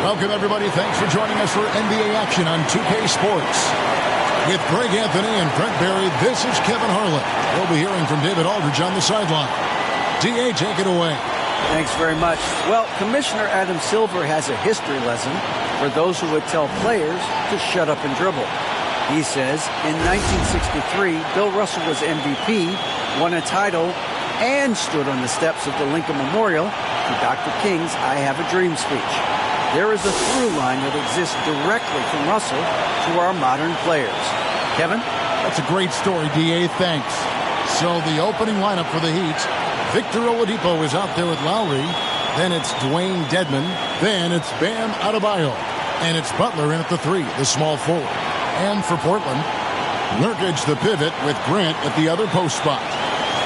Welcome, everybody. Thanks for joining us for NBA action on 2K Sports. With Greg Anthony and Brent Barry, this is Kevin Harlan. We'll be hearing from David Aldridge on the sideline. D.A., take it away. Thanks very much. Well, Commissioner Adam Silver has a history lesson for those who would tell players to shut up and dribble. He says, in 1963, Bill Russell was MVP, won a title, and stood on the steps of the Lincoln Memorial to Dr. King's I Have a Dream speech. There is a through line that exists directly from Russell to our modern players. Kevin? That's a great story, D.A. Thanks. So the opening lineup for the Heat, Victor Oladipo is out there with Lowry. Then it's Dwayne Dedmon. Then it's Bam Adebayo. And it's Butler in at the 3, the small forward. And for Portland, Nurkic the pivot with Grant at the other post spot.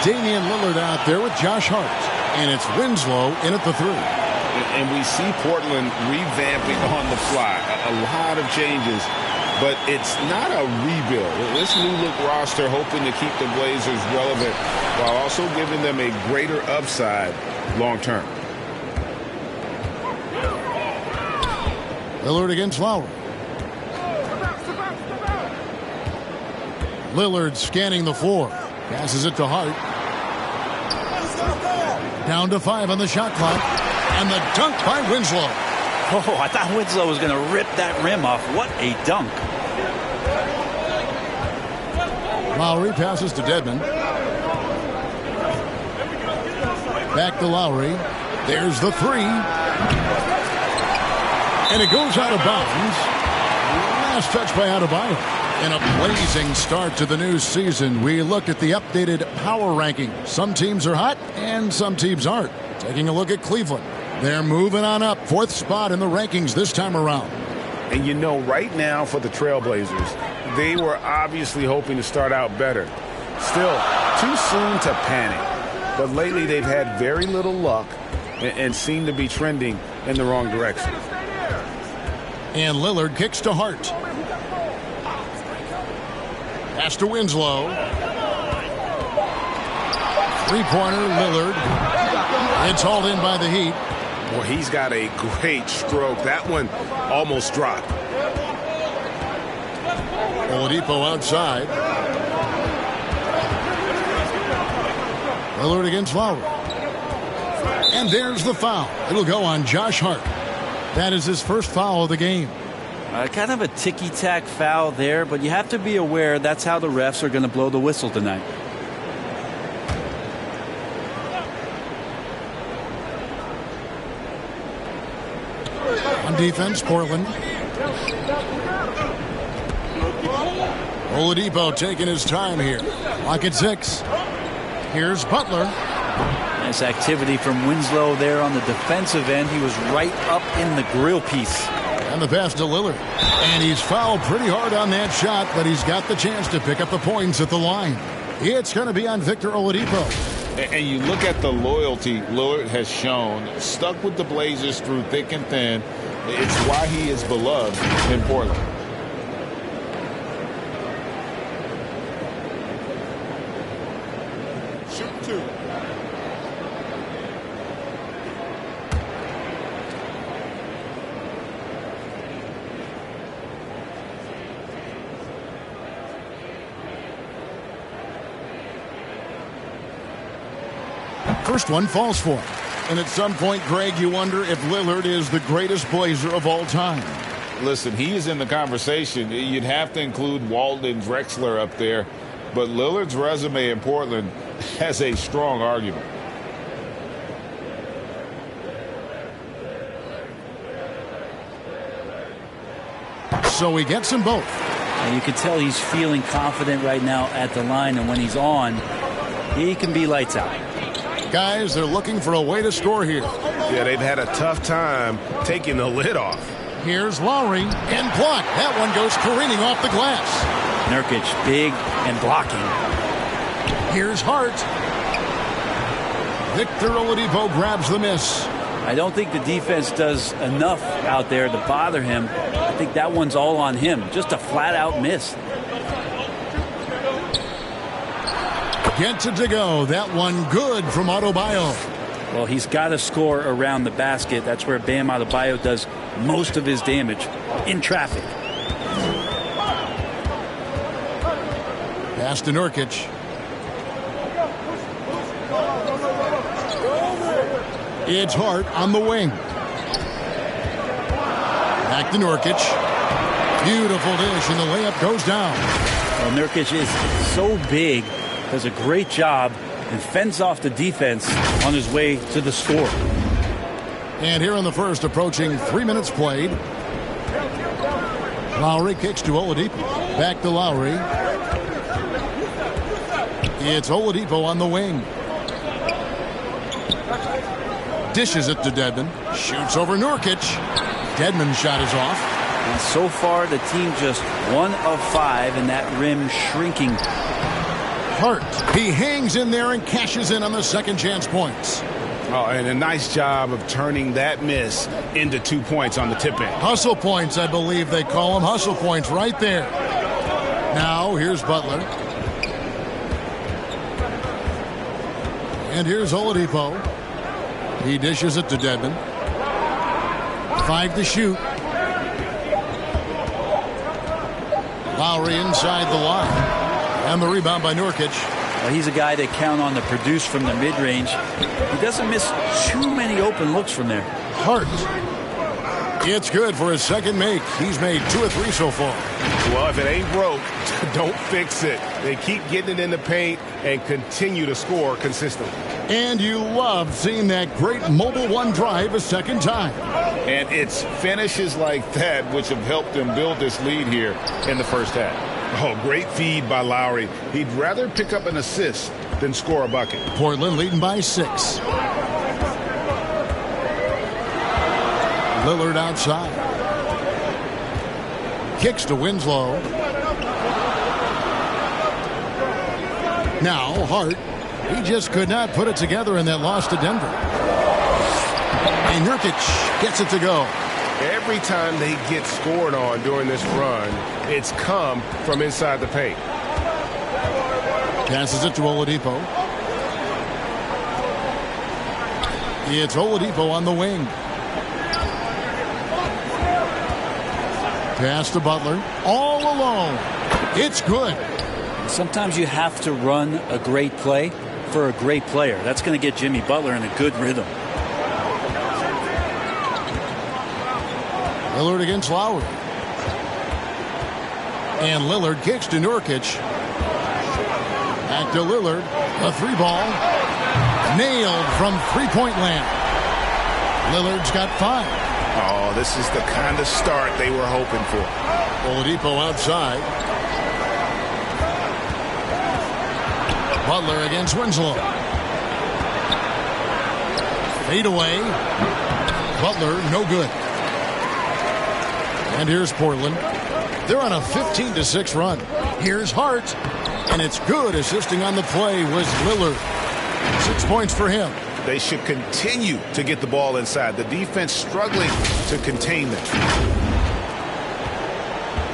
Damian Lillard out there with Josh Hart. And it's Winslow in at the 3. And we see Portland revamping on the fly. A lot of changes, but it's not a rebuild. This new look roster hoping to keep the Blazers relevant while also giving them a greater upside long term. Lillard against Lowry. Lillard scanning the floor. Passes it to Hart. Down to 5 on the shot clock. And the dunk by Winslow. Oh, I thought Winslow was going to rip that rim off. What a dunk. Lowry passes to Dedmon. Back to Lowry. There's the 3. And it goes out of bounds. Last touch by Adebayo. In a blazing start to the new season, we looked at the updated power ranking. Some teams are hot and some teams aren't. Taking a look at Cleveland. They're moving on up, 4th spot in the rankings this time around. And you know, right now for the Trailblazers, they were obviously hoping to start out better. Still, too soon to panic. But lately they've had very little luck and seem to be trending in the wrong direction. And Lillard kicks to Hart. Pass to Winslow. Three-pointer, Lillard. It's hauled in by the Heat. Well, he's got a great stroke. That one almost dropped. Oladipo outside. Lillard against Lowry. And there's the foul. It'll go on Josh Hart. That is his first foul of the game. Kind of a ticky-tack foul there, but you have to be aware that's how the refs are going to blow the whistle tonight. On defense, Portland. Oladipo taking his time here. Lock at 6. Here's Butler. Nice activity from Winslow there on the defensive end. He was right up in the grill piece. And the pass to Lillard. And he's fouled pretty hard on that shot, but he's got the chance to pick up the points at the line. It's going to be on Victor Oladipo. And you look at the loyalty Lillard has shown, stuck with the Blazers through thick and thin. It's why he is beloved in Portland. Shoot 2. First one falls for him. And at some point, Greg, you wonder if Lillard is the greatest Blazer of all time. Listen, he is in the conversation. You'd have to include Walton and Drexler up there. But Lillard's resume in Portland has a strong argument. So he gets them both. And you can tell he's feeling confident right now at the line. And when he's on, he can be lights out. Guys, they're looking for a way to score here. Yeah, they've had a tough time taking the lid off. Here's Lowry and blocked. That one goes careening off the glass. Nurkic big and blocking. Here's Hart. Victor Oladipo grabs the miss. I don't think the defense does enough out there to bother him. I think that one's all on him. Just a flat-out miss. Gets it to go. That one good from Adebayo. Well, he's got to score around the basket. That's where Bam Adebayo does most of his damage, in traffic. Pass to Nurkic. It's Hart on the wing. Back to Nurkic. Beautiful dish, and the layup goes down. Well, Nurkic is so big, does a great job, and fends off the defense on his way to the score. And here in the first, approaching 3 minutes played. Lowry kicks to Oladipo. Back to Lowry. It's Oladipo on the wing. Dishes it to Dedmon. Shoots over Nurkic. Dedmon's shot is off. And so far, the team just 1 of 5, and that rim shrinking. Hart. He hangs in there and cashes in on the second chance points. Oh, and a nice job of turning that miss into 2 points on the tip end. Hustle points, I believe they call them. Hustle points right there. Now, here's Butler. And here's Oladipo. He dishes it to Dedmon. 5 to shoot. Lowry inside the line. And the rebound by Nurkic. Well, he's a guy they count on to produce from the mid-range. He doesn't miss too many open looks from there. Hart. It's good for his second make. He's made 2 or 3 so far. Well, if it ain't broke, don't fix it. They keep getting it in the paint and continue to score consistently. And you love seeing that great mobile one drive a second time. And it's finishes like that which have helped them build this lead here in the first half. Oh, great feed by Lowry. He'd rather pick up an assist than score a bucket. Portland leading by 6. Lillard outside. Kicks to Winslow. Now Hart. He just could not put it together in that loss to Denver. And Nurkic gets it to go. Every time they get scored on during this run, it's come from inside the paint. Passes it to Oladipo. It's Oladipo on the wing. Pass to Butler. All alone. It's good. Sometimes you have to run a great play for a great player. That's going to get Jimmy Butler in a good rhythm. Lillard against Lowry. And Lillard kicks to Nurkic. Back to Lillard. A 3-ball. Nailed from three-point land. Lillard's got 5. Oh, this is the kind of start they were hoping for. Oladipo outside. Butler against Winslow. Fade away. Butler, no good. And here's Portland. They're on a 15-6 run. Here's Hart. And it's good. Assisting on the play was Lillard. 6 points for him. They should continue to get the ball inside. The defense struggling to contain them.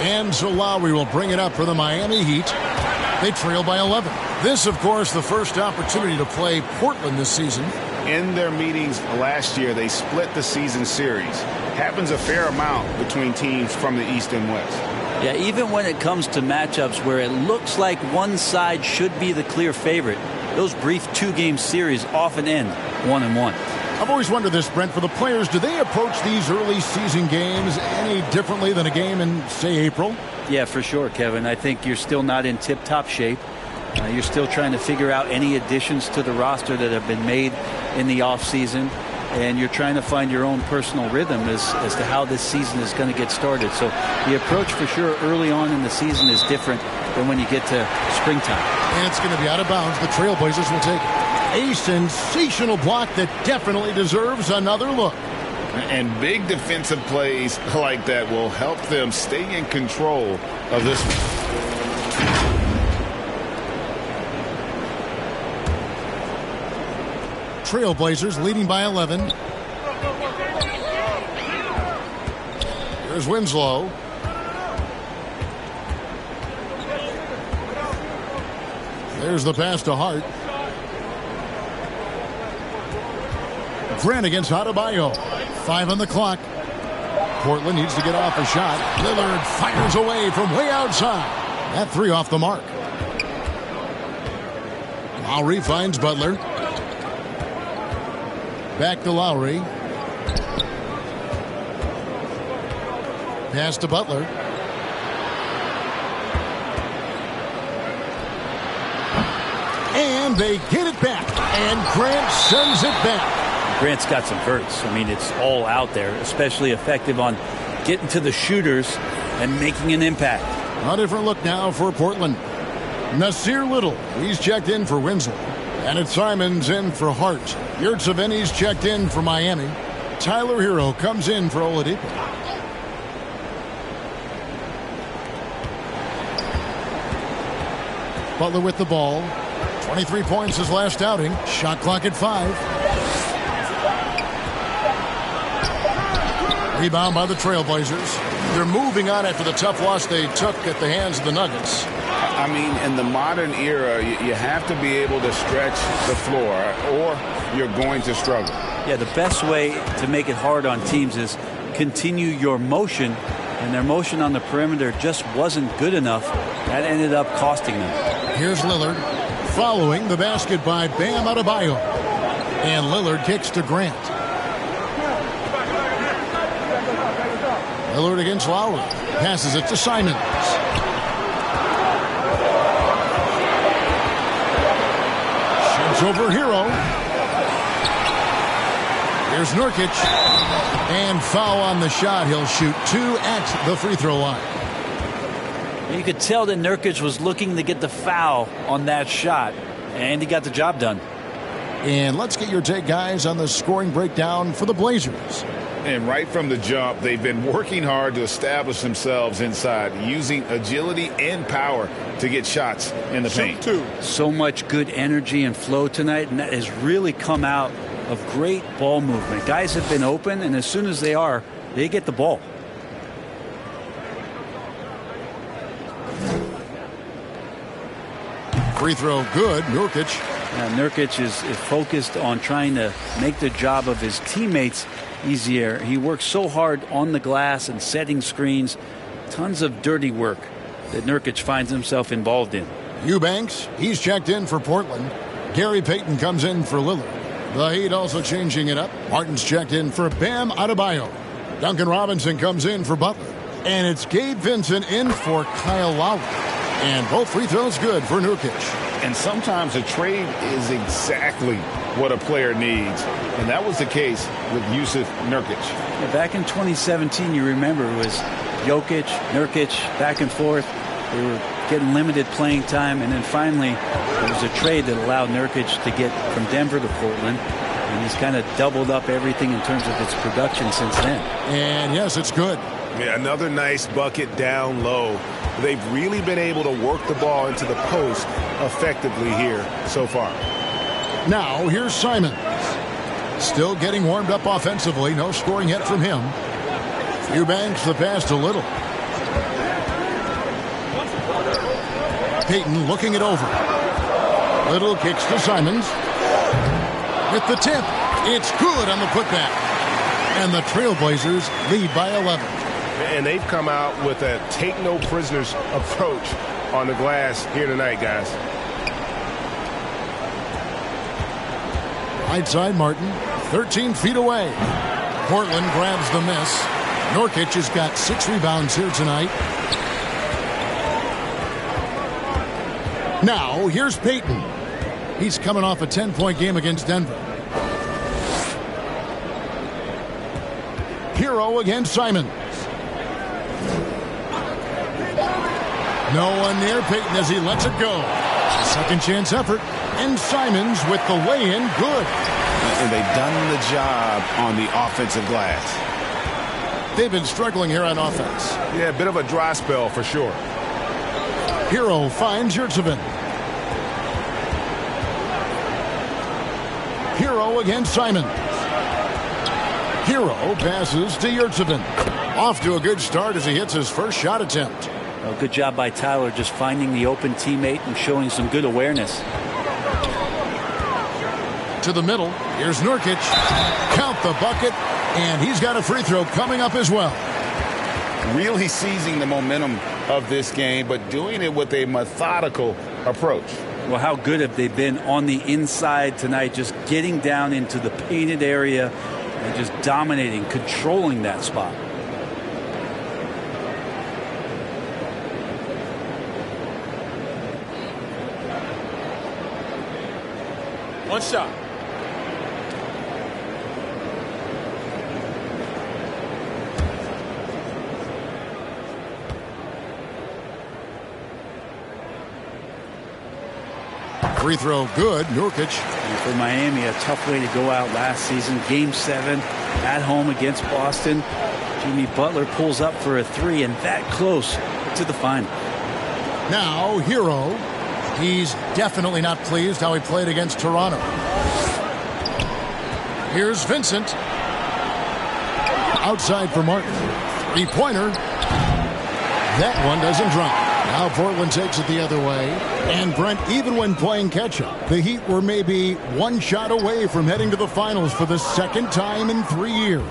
And so Lowry will bring it up for the Miami Heat. They trail by 11. This, of course, the first opportunity to play Portland this season. In their meetings last year, they split the season series. Happens a fair amount between teams from the East and West. Yeah, even when it comes to matchups where it looks like one side should be the clear favorite, those brief 2-game series often end 1-1. I've always wondered this, Brent, for the players, do they approach these early season games any differently than a game in, say, April? Yeah, for sure, Kevin. I think you're still not in tip-top shape. You're still trying to figure out any additions to the roster that have been made in the offseason. And you're trying to find your own personal rhythm as to how this season is going to get started. So the approach for sure early on in the season is different than when you get to springtime. And it's going to be out of bounds. The Trailblazers will take it. A sensational block that definitely deserves another look. And big defensive plays like that will help them stay in control of this one. Trailblazers leading by 11. Here's Winslow. There's the pass to Hart. Grant against Adebayo. 5 on the clock. Portland needs to get off a shot. Lillard fires away from way outside. That 3 off the mark. Lowry finds Butler. Back to Lowry. Pass to Butler. And they get it back. And Grant sends it back. Grant's got some verts. I mean, it's all out there, especially effective on getting to the shooters and making an impact. A different look now for Portland. Nasir Little, he's checked in for Winslow. And it's Simons in for Hart. Yurtseven's checked in for Miami. Tyler Hero comes in for Oladipo. Butler with the ball. 23 points his last outing. Shot clock at 5. Rebound by the Trailblazers. They're moving on after the tough loss they took at the hands of the Nuggets. I mean, in the modern era, you have to be able to stretch the floor or you're going to struggle. Yeah, the best way to make it hard on teams is continue your motion, and their motion on the perimeter just wasn't good enough. That ended up costing them. Here's Lillard following the basket by Bam Adebayo. And Lillard kicks to Grant. Lillard against Lowry. Passes it to Simons. Shoots over Hero. Here's Nurkic. And foul on the shot. He'll shoot 2 at the free throw line. You could tell that Nurkic was looking to get the foul on that shot, and he got the job done. And let's get your take, guys, on the scoring breakdown for the Blazers. And right from the jump, they've been working hard to establish themselves inside, using agility and power to get shots in the paint. So much good energy and flow tonight, and that has really come out of great ball movement. Guys have been open, and as soon as they get the ball. Free throw good. Nurkic. Now, Nurkic is focused on trying to make the job of his teammates easier. He works so hard on the glass and setting screens. Tons of dirty work that Nurkic finds himself involved in. Eubanks, he's checked in for Portland. Gary Payton comes in for Lillard. The Heat also changing it up. Martin's checked in for Bam Adebayo. Duncan Robinson comes in for Butler. And it's Gabe Vincent in for Kyle Lowry. And both free throws good for Nurkic. And sometimes a trade is exactly what a player needs. And that was the case with Yusuf Nurkic. Yeah, back in 2017, you remember, it was Jokic, Nurkic, back and forth. They were getting limited playing time. And then finally, there was a trade that allowed Nurkic to get from Denver to Portland. And he's kind of doubled up everything in terms of its production since then. And yes, it's good. Yeah, another nice bucket down low. They've really been able to work the ball into the post effectively here so far. Now, here's Simons. Still getting warmed up offensively. No scoring yet from him. Eubanks the pass to Little. Payton looking it over. Little kicks to Simons. With the tip. It's good on the putback. And the Trailblazers lead by 11. And they've come out with a take-no-prisoners approach on the glass here tonight, guys. Right side Martin, 13 feet away. Portland grabs the miss. Nurkic has got 6 rebounds here tonight. Now, here's Payton. He's coming off a 10-point game against Denver. Hero against Simons. No one near Payton as he lets it go. Second chance effort. And Simons with the lay-in good. And they've done the job on the offensive glass. They've been struggling here on offense. Yeah, a bit of a dry spell for sure. Hero finds Yurtseven. Hero against Simons. Hero passes to Yurtseven. Off to a good start as he hits his first shot attempt. Well, good job by Tyler just finding the open teammate and showing some good awareness. to the middle. Here's Nurkic. Count the bucket, and he's got a free throw coming up as well. Really seizing the momentum of this game, but doing it with a methodical approach. Well, how good have they been on the inside tonight, just getting down into the painted area and just dominating, controlling that spot. One shot. Free throw good. Nurkic. And for Miami, a tough way to go out last season. Game 7 at home against Boston. Jimmy Butler pulls up for a 3 and that close to the final. Now Hero. He's definitely not pleased how he played against Toronto. Here's Vincent. Outside for Martin. Three-pointer. That one doesn't drop. Now Portland takes it the other way. And Brent, even when playing catch-up, the Heat were maybe one shot away from heading to the finals for the second time in 3 years.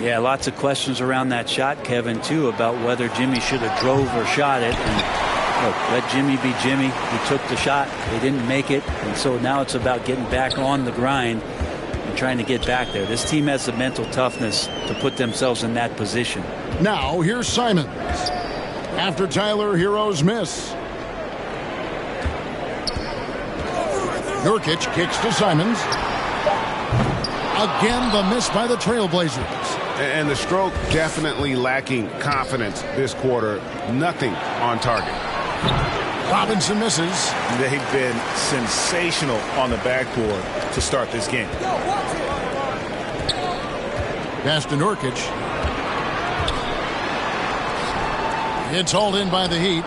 Yeah, lots of questions around that shot, Kevin, too, about whether Jimmy should have drove or shot it. And look, let Jimmy be Jimmy. He took the shot. They didn't make it. And so now it's about getting back on the grind and trying to get back there. This team has the mental toughness to put themselves in that position. Now here's Simons. After Tyler Hero's miss. Nurkic kicks to Simons. Again, the miss by the Trailblazers. And the stroke definitely lacking confidence this quarter. Nothing on target. Robinson misses. They've been sensational on the backboard to start this game. Pass to Nurkic. It's hauled in by the Heat.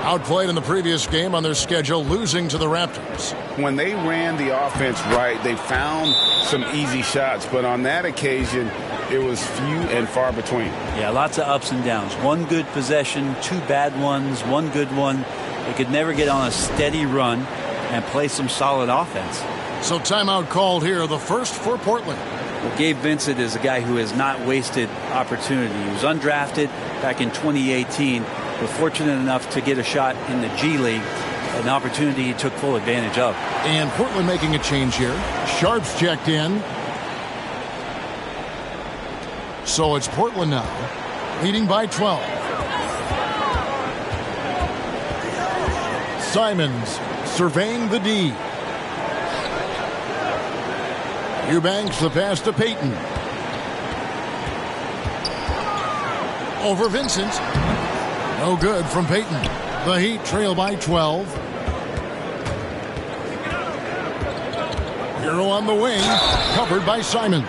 Outplayed in the previous game on their schedule, losing to the Raptors. When they ran the offense right, they found some easy shots, but on that occasion, it was few and far between. Yeah, lots of ups and downs. One good possession, 2 bad ones, 1 good one. They could never get on a steady run and play some solid offense. So timeout called here, the first for Portland. Well, Gabe Vincent is a guy who has not wasted opportunity. He was undrafted back in 2018, but fortunate enough to get a shot in the G League, an opportunity he took full advantage of. And Portland making a change here. Sharp's checked in. So it's Portland now, leading by 12. Simons surveying the D. Eubanks the pass to Payton. Over Vincent. No good from Payton. The Heat trail by 12. Hero on the wing, covered by Simons.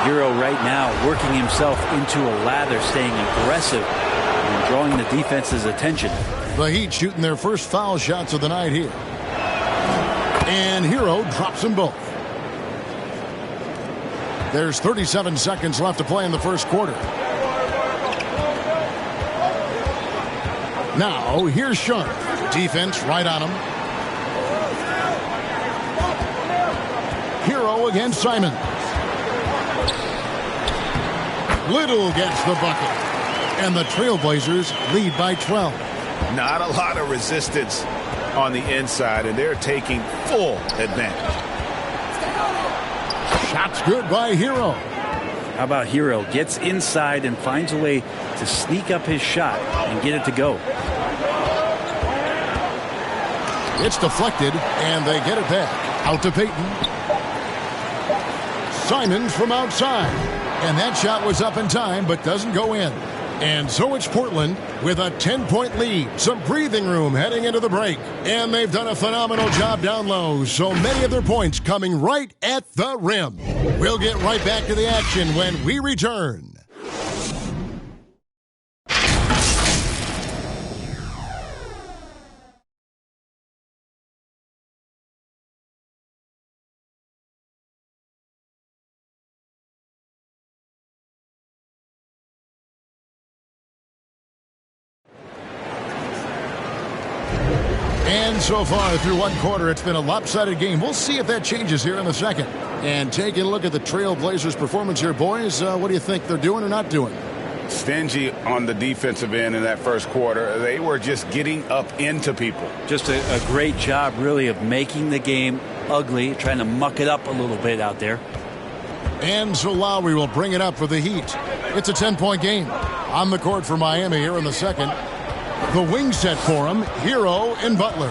Hero right now working himself into a lather, staying aggressive and drawing the defense's attention. The Heat shooting their first foul shots of the night here. And Hero drops them both. There's 37 seconds left to play in the first quarter. Now, here's Sharp. Defense right on him. Hero against Simons. Little gets the bucket. And the Trailblazers lead by 12. Not a lot of resistance on the inside, and they're taking full advantage. Shot's good by Hero. How about Hero? Gets inside and finds a way to sneak up his shot and get it to go. It's deflected, and they get it back. Out to Payton. Simons from outside. And that shot was up in time, but doesn't go in. And so it's Portland with a 10-point lead. Some breathing room heading into the break. And they've done a phenomenal job down low. So many of their points coming right at the rim. We'll get right back to the action when we return. And And so far through one quarter, it's been a lopsided game. We'll see if that changes here in the second. And taking a look at the Trailblazers' performance here, boys, what do you think they're doing or not doing? Stingy on the defensive end in that first quarter. They were just getting up into people. Just a great job, really, of making the game ugly, trying to muck it up a little bit out there. And so Lowry will bring it up for the Heat. It's a 10-point game. On the court for Miami here in the second. The wing set for him, Hero and Butler.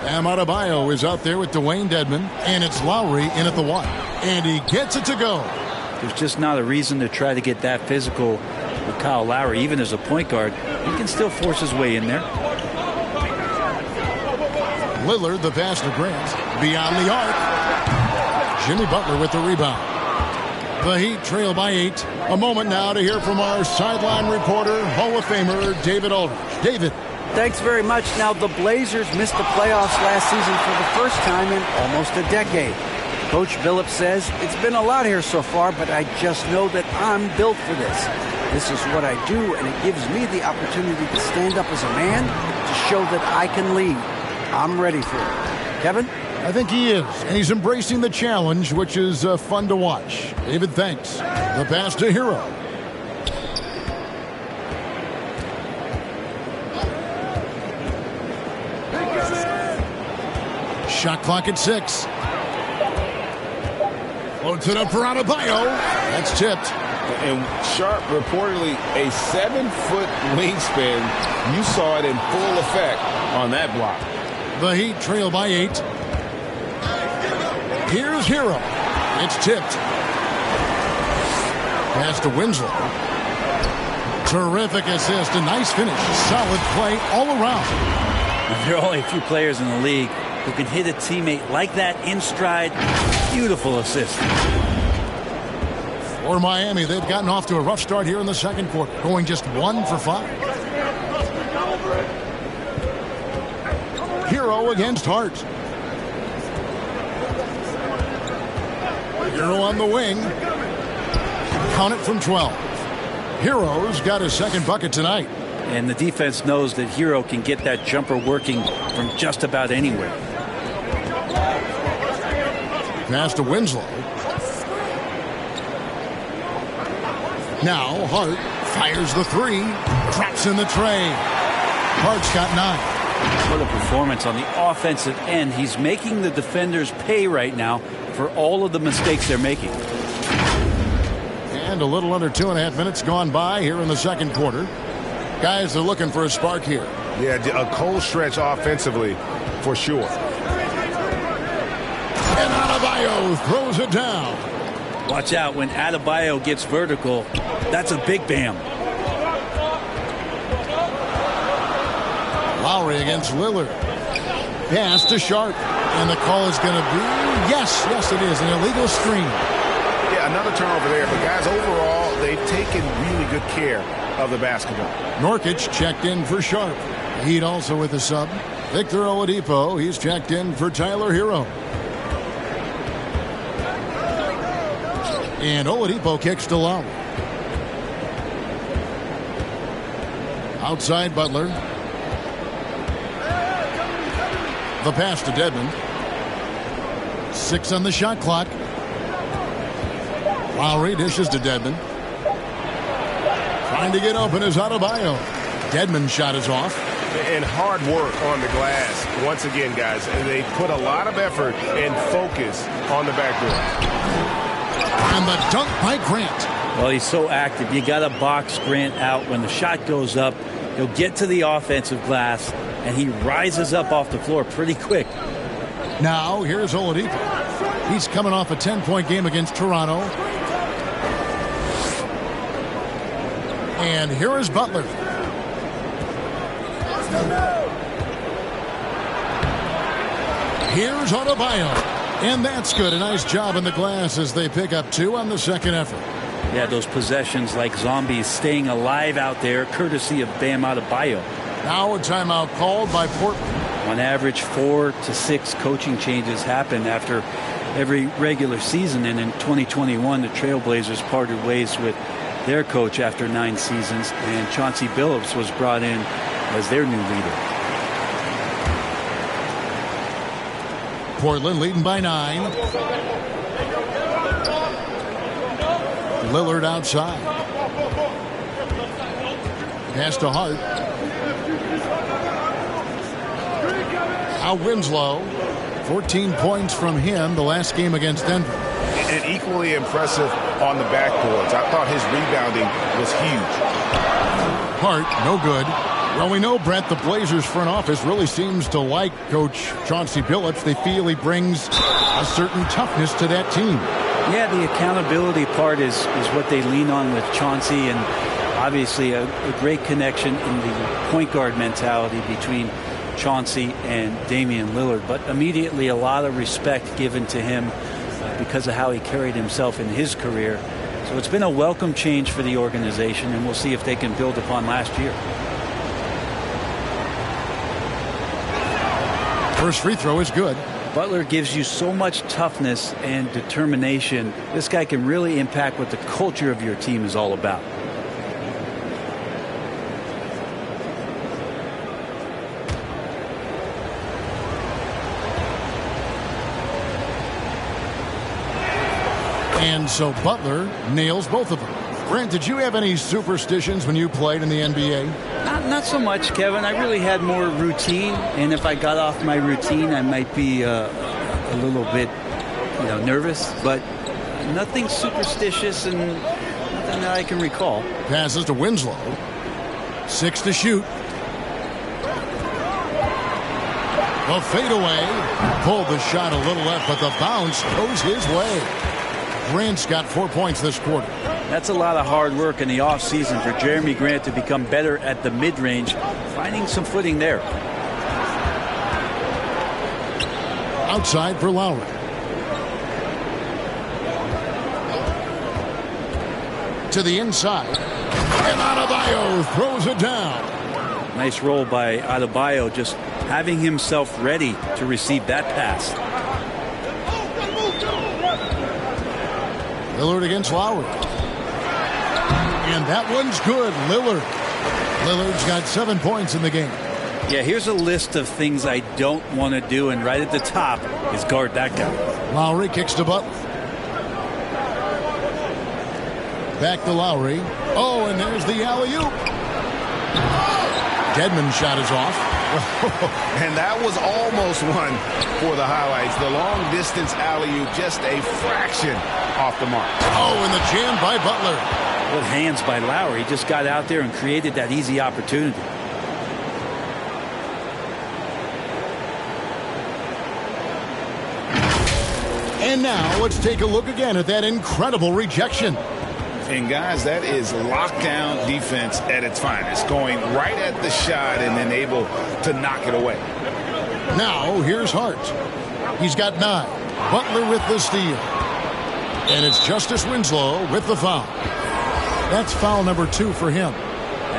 Bam Adebayo is out there with Dwayne Dedmon, and it's Lowry in at the one. And he gets it to go. There's just not a reason to try to get that physical with Kyle Lowry. Even as a point guard, he can still force his way in there. Lillard, the pass to Grant. Beyond the arc. Jimmy Butler with the rebound. The Heat trail by 8. A moment now to hear from our sideline reporter, Hall of Famer David Aldridge. David. Thanks very much. Now, the Blazers missed the playoffs last season for the first time in almost a decade. Coach Billups says, it's been a lot here so far, but I just know that I'm built for this. This is what I do, and it gives me the opportunity to stand up as a man to show that I can lead. I'm ready for it. Kevin? I think he is, and he's embracing the challenge, which is fun to watch. David, thanks. The pass to Hero. Shot clock at 6. Floats it up for Adebayo. That's tipped. And Sharp reportedly a 7-foot wingspan. You saw it in full effect on that block. The Heat trail by 8. Here's Hero. It's tipped. Pass to Winslow. Terrific assist. A nice finish. Solid play all around. There are only a few players in the league who can hit a teammate like that in stride. Beautiful assist. For Miami, they've gotten off to a rough start here in the second quarter, going just 1 for 5. Hero against Hart. Hero on the wing. Count it from 12. Hero's got his second bucket tonight. And the defense knows that Hero can get that jumper working from just about anywhere. Pass to Winslow. Now Hart fires the 3. Traps in the tray. Hart's got 9. What a performance on the offensive end. He's making the defenders pay right now for all of the mistakes they're making. And a little under 2.5 minutes gone by here in the second quarter. Guys are looking for a spark here. Yeah, a cold stretch offensively for sure. And Adebayo throws it down. Watch out when Adebayo gets vertical. That's a big bam. Lowry against Lillard. Pass to Sharp. And the call is going to be, yes, it is, an illegal screen. Yeah, another turnover there. But, guys, overall, they've taken really good care of the basketball. Norkic checked in for Sharp. Heat also with a sub. Victor Oladipo, he's checked in for Tyler Hero. And Oladipo kicks to Lowry. Outside Butler. The pass to Dedmon. 6 on the shot clock. Lowry dishes to Dedmon. Trying to get open is Adebayo. Dedmon's shot is off. And hard work on the glass. Once again, guys, they put a lot of effort and focus on the backboard. And the dunk by Grant. Well, he's so active. You got to box Grant out. When the shot goes up, he'll get to the offensive glass, and he rises up off the floor pretty quick. Now, here's Oladipo. He's coming off a 10-point game against Toronto. And here is Butler. Here's Adebayo. And that's good. A nice job in the glass as they pick up 2 on the second effort. Yeah, those possessions like zombies staying alive out there, courtesy of Bam Adebayo. Now a timeout called by Portland. On average, 4 to 6 coaching changes happen after every regular season. And in 2021, the Trailblazers parted ways with their coach after 9 seasons. And Chauncey Billups was brought in as their new leader. Portland leading by 9. Lillard outside. Pass to Hart. Now Winslow. 14 points from him the last game against Denver. And equally impressive on the backboards. I thought his rebounding was huge. Hart, no good. Well, we know, Brett, the Blazers front office really seems to like Coach Chauncey Billups. They feel he brings a certain toughness to that team. Yeah, the accountability part is what they lean on with Chauncey, and obviously a great connection in the point guard mentality between Chauncey and Damian Lillard. But immediately a lot of respect given to him because of how he carried himself in his career. So it's been a welcome change for the organization, and we'll see if they can build upon last year. First free throw is good. Butler gives you so much toughness and determination. This guy can really impact what the culture of your team is all about. And so Butler nails both of them. Brent, did you have any superstitions when you played in the NBA? Not so much, Kevin. I really had more routine, and if I got off my routine, I might be a little bit, nervous. But nothing superstitious and nothing that I can recall. Passes to Winslow. 6 to shoot. The fadeaway. Pulled the shot a little left, but the bounce goes his way. Grant's got 4 points this quarter. That's a lot of hard work in the offseason for Jeremy Grant to become better at the mid-range, finding some footing there. Outside for Lowry. To the inside. And Adebayo throws it down. Nice roll by Adebayo, just having himself ready to receive that pass. Lillard against Lowry. And that one's good. Lillard's got 7 points in the game. Yeah, here's a list of things I don't want to do, and right at the top is guard that guy. Lowry kicks to Butler. Back to Lowry. Oh, and there's the alley-oop. Dedmon's shot is off. And that was almost one for the highlights. The long-distance alley-oop, just a fraction off the mark. Oh, and the jam by Butler. Good hands by Lowry. He just got out there and created that easy opportunity. And now let's take a look again at that incredible rejection. And guys, that is lockdown defense at its finest, going right at the shot and then able to knock it away. Now here's Hart. He's got 9. Butler with the steal. And it's Justice Winslow with the foul. That's foul number 2 for him.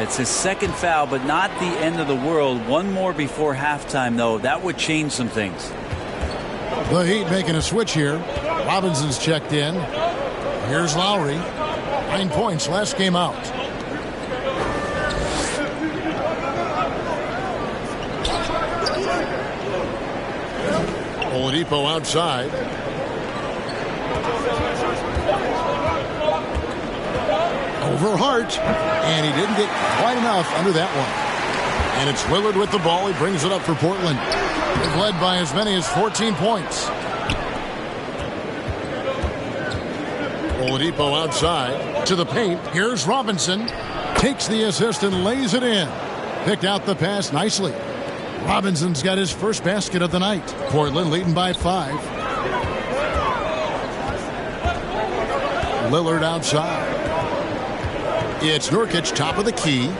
It's his second foul, but not the end of the world. One more before halftime, though. That would change some things. The Heat making a switch here. Robinson's checked in. Here's Lowry. 9 points last game out. Oladipo outside. Over Hart. And he didn't get quite enough under that one. And it's Lillard with the ball. He brings it up for Portland. They've led by as many as 14 points. Oladipo outside to the paint. Here's Robinson. Takes the assist and lays it in. Picked out the pass nicely. Robinson's got his first basket of the night. Portland leading by 5. Lillard outside. It's Nurkic top of the key.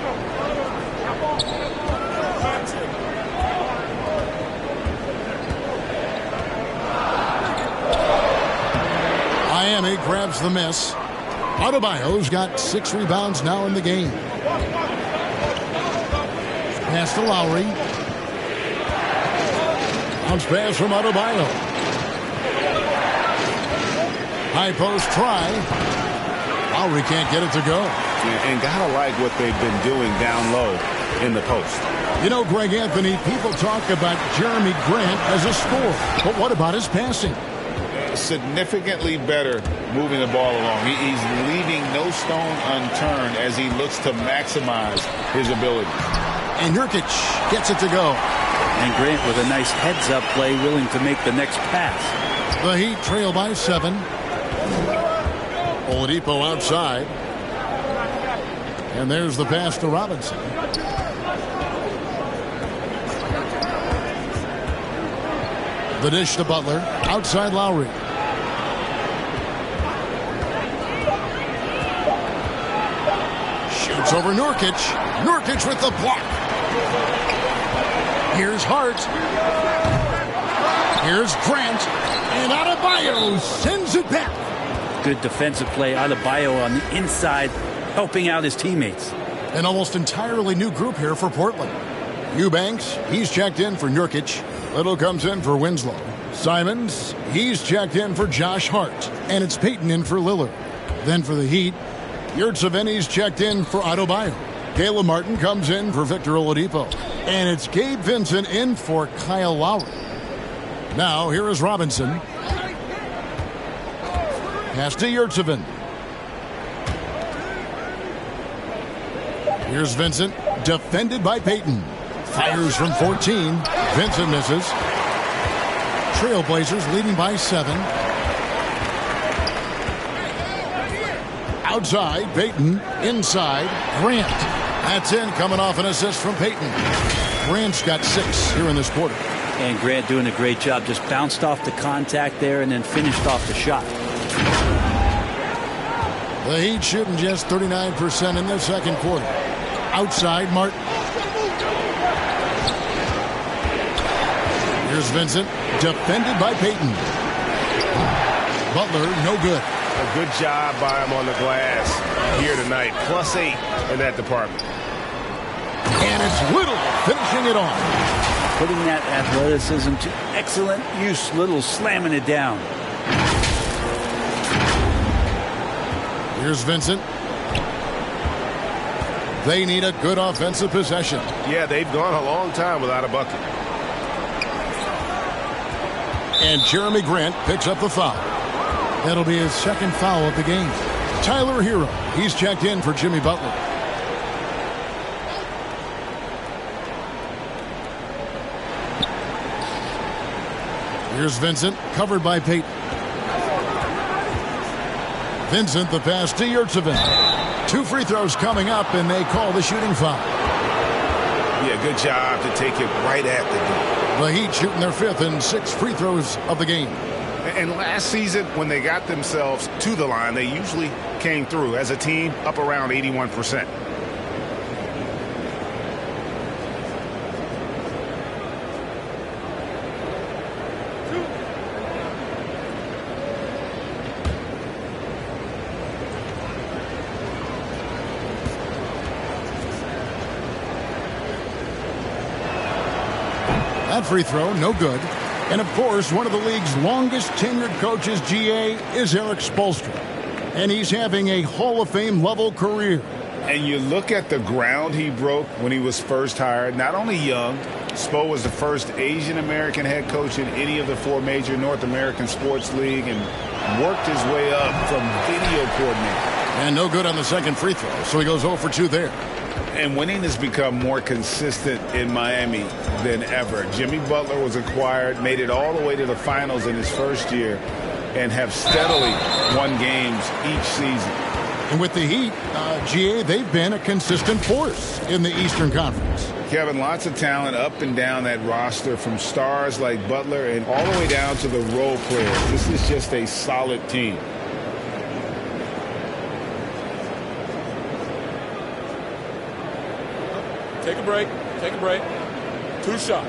Miami grabs the miss. Adebayo's got 6 rebounds now in the game. Pass to Lowry. Bounce pass from Adebayo. High post try. Lowry can't get it to go. And gotta like what they've been doing down low. in the post. You know, Greg Anthony, people talk about Jeremy Grant as a scorer, but what about his passing? Significantly better moving the ball along. He's leaving no stone unturned as he looks to maximize his ability. And Nurkic gets it to go. And Grant with a nice heads-up play, willing to make the next pass. The Heat trail by 7. Oladipo outside. And there's the pass to Robinson. The dish to Butler. Outside Lowry. Shoots over Nurkic. Nurkic with the block. Here's Hart. Here's Grant. And Adebayo sends it back. Good defensive play. Adebayo on the inside, helping out his teammates. An almost entirely new group here for Portland. Eubanks, he's checked in for Nurkic. Little comes in for Winslow. Simons, he's checked in for Josh Hart. And it's Payton in for Lillard. Then for the Heat, Yurtseven's checked in for Adebayo. Caleb Martin comes in for Victor Oladipo. And it's Gabe Vincent in for Kyle Lowry. Now, here is Robinson. Pass to Yurtseven. Here's Vincent, defended by Payton. Fires from 14. Vincent misses. Trailblazers leading by 7. Outside, Payton. Inside, Grant. That's in, coming off an assist from Payton. Grant's got 6 here in this quarter. And Grant doing a great job. Just bounced off the contact there and then finished off the shot. The Heat shooting just 39% in the second quarter. Outside, Martin. Here's Vincent, defended by Payton. Butler, no good. A good job by him on the glass here tonight. +8 in that department. And it's Little finishing it off. Putting that athleticism to excellent use. Little slamming it down. Here's Vincent. They need a good offensive possession. Yeah, they've gone a long time without a bucket. And Jeremy Grant picks up the foul. That'll be his second foul of the game. Tyler Hero, he's checked in for Jimmy Butler. Here's Vincent, covered by Payton. Vincent, the pass to Yurtseven. 2 free throws coming up, and they call the shooting foul. Yeah, good job to take it right at the goal. The Heat shooting their 5th and 6th free throws of the game. And last season, when they got themselves to the line, they usually came through as a team up around 81%. That free throw, no good. And, of course, one of the league's longest tenured coaches, GA, is Eric Spoelstra. And he's having a Hall of Fame level career. And you look at the ground he broke when he was first hired. Not only young, Spo was the first Asian-American head coach in any of the 4 major North American sports league and worked his way up from video coordinator. And no good on the second free throw, so he goes 0 for 2 there. And winning has become more consistent in Miami than ever. Jimmy Butler was acquired, made it all the way to the finals in his first year, and have steadily won games each season. And with the Heat, GA, they've been a consistent force in the Eastern Conference. Kevin, lots of talent up and down that roster, from stars like Butler and all the way down to the role players. This is just a solid team. Take a break. Take a break. 2 shots.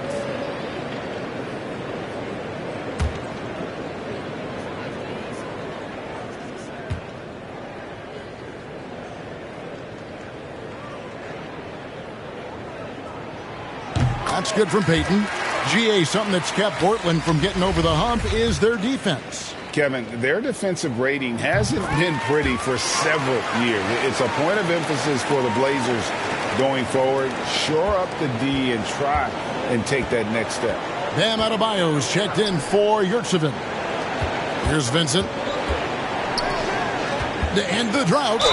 That's good from Payton. GA, something that's kept Portland from getting over the hump is their defense. Kevin, their defensive rating hasn't been pretty for several years. It's a point of emphasis for the Blazers going forward. Shore up the D and try and take that next step. Bam Adebayo's checked in for Yurtseven. Here's Vincent. To end the drought.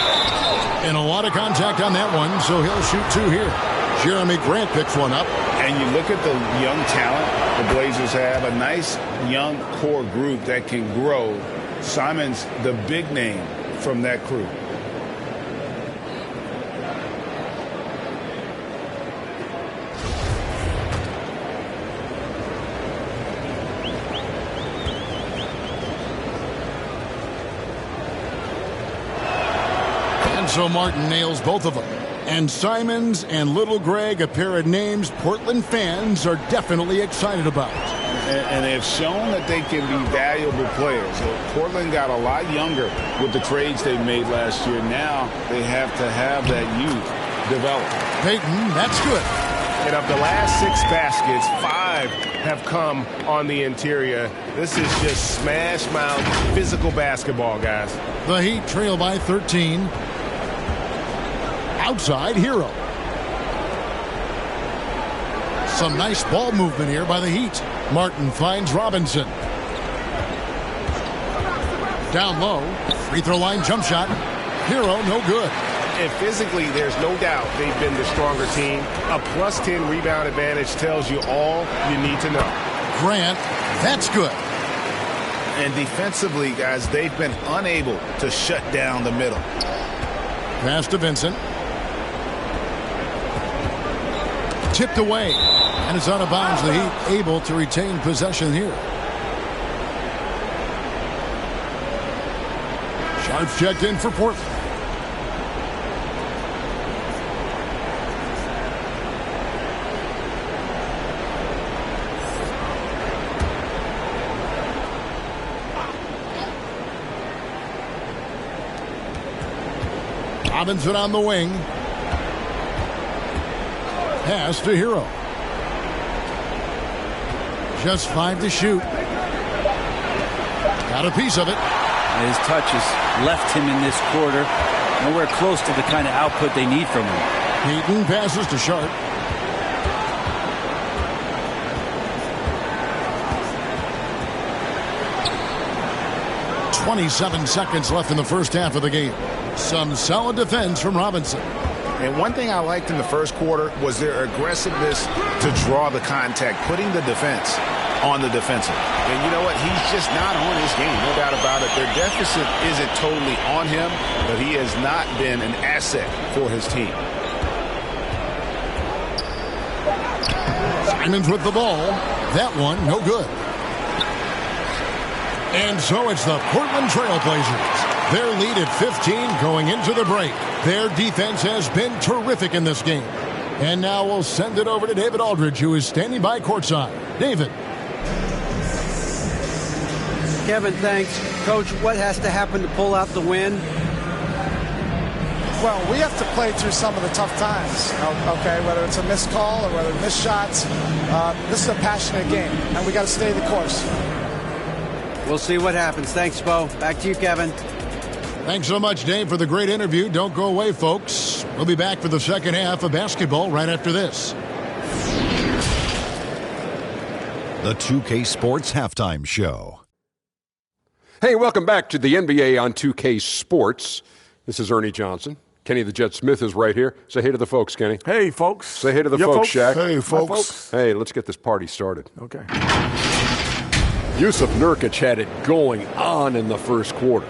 And a lot of contact on that one, so he'll shoot 2 here. Jeremy Grant picks one up. And you look at the young talent the Blazers have, a nice young core group that can grow. Simon's the big name from that crew. So Martin nails both of them. And Simons and Little Greg, a pair of names Portland fans are definitely excited about. And they have shown that they can be valuable players. Portland got a lot younger with the trades they made last year. Now they have to have that youth develop. Peyton, that's good. And of the last 6 baskets, 5 have come on the interior. This is just smash mouth physical basketball, guys. The Heat trail by 13. Outside Hero. Some nice ball movement here by the Heat. Martin finds Robinson. Down low. Free throw line jump shot. Hero no good. And physically, there's no doubt they've been the stronger team. A plus 10 rebound advantage tells you all you need to know. Grant, that's good. And defensively, guys, they've been unable to shut down the middle. Pass to Vincent. Tipped away, and it's out of bounds. The Heat able to retain possession here. Sharps checked in for Portland. Robinson on the wing. Pass to Hero. Just 5 to shoot. Got a piece of it. His touches left him in this quarter. Nowhere close to the kind of output they need from him. Heaton passes to Sharp. .27 seconds left in the first half of the game. Some solid defense from Robinson. And one thing I liked in the first quarter was their aggressiveness to draw the contact, putting the defense on the defensive. And you know what? He's just not on his game, no doubt about it. Their deficit isn't totally on him, but he has not been an asset for his team. Simons with the ball. That one, no good. And so it's the Portland Trailblazers. Their lead at 15 going into the break. Their defense has been terrific in this game. And now we'll send it over to David Aldridge, who is standing by courtside. David. Kevin, thanks. Coach, what has to happen to pull out the win? Well, we have to play through some of the tough times, okay, whether it's a missed call or whether missed shots. This is a passionate game, and we got to stay the course. We'll see what happens. Thanks, Bo. Back to you, Kevin. Thanks so much, Dave, for the great interview. Don't go away, folks. We'll be back for the second half of basketball right after this. The 2K Sports Halftime Show. Hey, welcome back to the NBA on 2K Sports. This is Ernie Johnson. Kenny the Jet Smith is right here. Say hey to the folks, Kenny. Hey, folks. Say hey to the folks, Shaq. Hey, folks. Hey, let's get this party started. Okay. Yusuf Nurkic had it going on in the first quarter.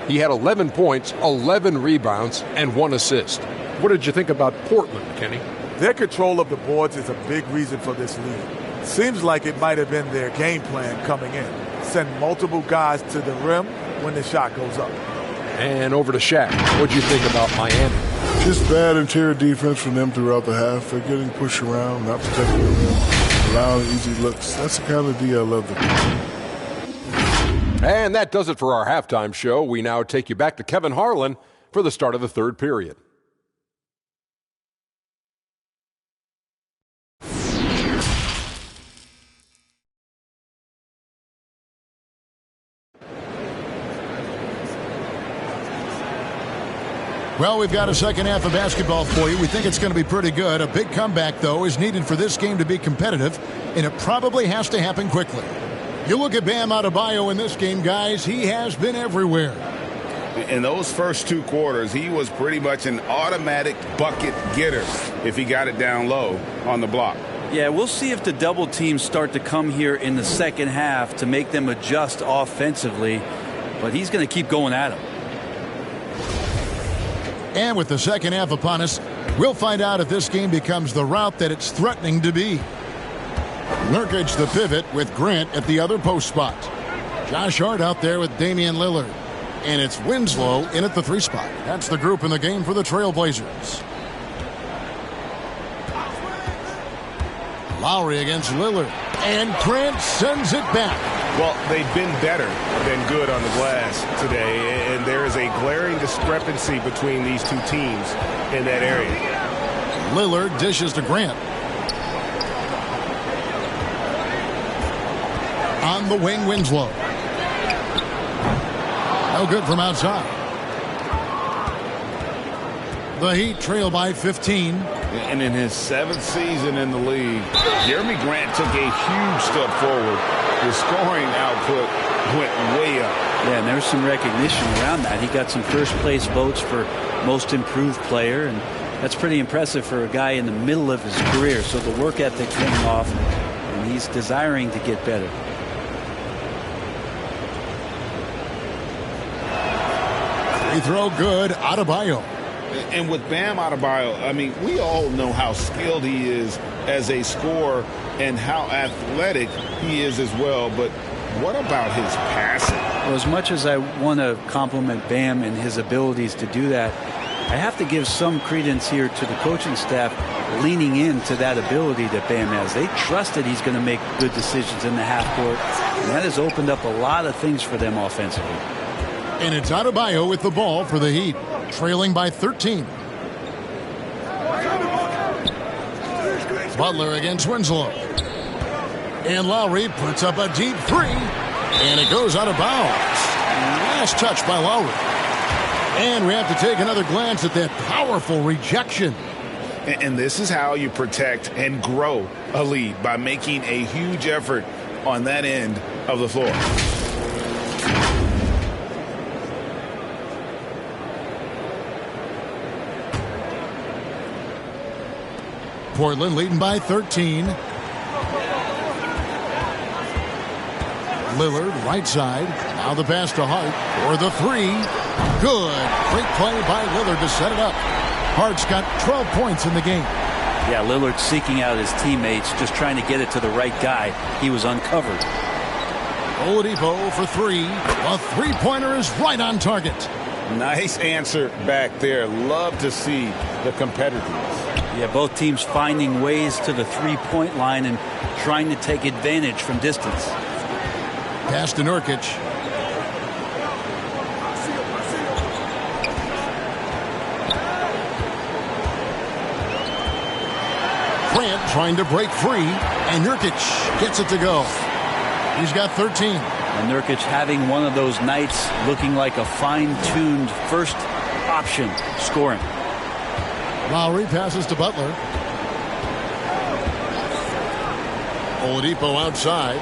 He had 11 points, 11 rebounds, and 1 assist. What did you think about Portland, Kenny? Their control of the boards is a big reason for this lead. Seems like it might have been their game plan coming in. Send multiple guys to the rim when the shot goes up. And over to Shaq. What'd you think about Miami? Just bad interior defense from them throughout the half. They're getting pushed around, not protecting the rim, allowing easy looks. That's the kind of D I love. And that does it for our halftime show. We now take you back to Kevin Harlan for the start of the third period. Well, we've got a second half of basketball for you. We think it's going to be pretty good. A big comeback, though, is needed for this game to be competitive, and it probably has to happen quickly. You look at Bam Adebayo in this game, guys. He has been everywhere. In those first 2 quarters, he was pretty much an automatic bucket getter if he got it down low on the block. Yeah, we'll see if the double teams start to come here in the second half to make them adjust offensively, but he's going to keep going at him. And with the second half upon us, we'll find out if this game becomes the route that it's threatening to be. Nurkic the pivot with Grant at the other post spot. Josh Hart out there with Damian Lillard. And it's Winslow in at the 3 spot. That's the group in the game for the Trailblazers. Lowry against Lillard. And Grant sends it back. Well, they've been better than good on the glass today, and there is a glaring discrepancy between these two teams in that area. Lillard dishes to Grant. On the wing, Winslow. No good from outside. The Heat trail by 15. And in his 7th season in the league, Jeremy Grant took a huge step forward. His scoring output went way up. Yeah, and there's some recognition around that. He got some first-place votes for most improved player, and that's pretty impressive for a guy in the middle of his career. So the work ethic paying off, and he's desiring to get better. Free throw good, Adebayo. And with Bam Adebayo, I mean, we all know how skilled he is as a scorer and how athletic he is as well. But what about his passing? Well, as much as I want to compliment Bam and his abilities to do that, I have to give some credence here to the coaching staff leaning into that ability that Bam has. They trust that he's going to make good decisions in the half court, and that has opened up a lot of things for them offensively. And it's Adebayo with the ball for the Heat, trailing by 13. Butler against Winslow. And Lowry puts up a deep 3. And it goes out of bounds. Last touch by Lowry. And we have to take another glance at that powerful rejection. And this is how you protect and grow a lead, by making a huge effort on that end of the floor. Portland leading by 13. Lillard, right side. Now the pass to Hart for the 3. Good. Great play by Lillard to set it up. Hart's got 12 points in the game. Yeah, Lillard seeking out his teammates, just trying to get it to the right guy. He was uncovered. Oladipo for 3. A 3-pointer is right on target. Nice answer back there. Love to see the competitiveness. Yeah, both teams finding ways to the 3-point line and trying to take advantage from distance. Pass to Nurkic. Grant trying to break free, and Nurkic gets it to go. He's got 13. And Nurkic having one of those nights, looking like a fine-tuned first option scoring. Lowry passes to Butler. Oladipo outside.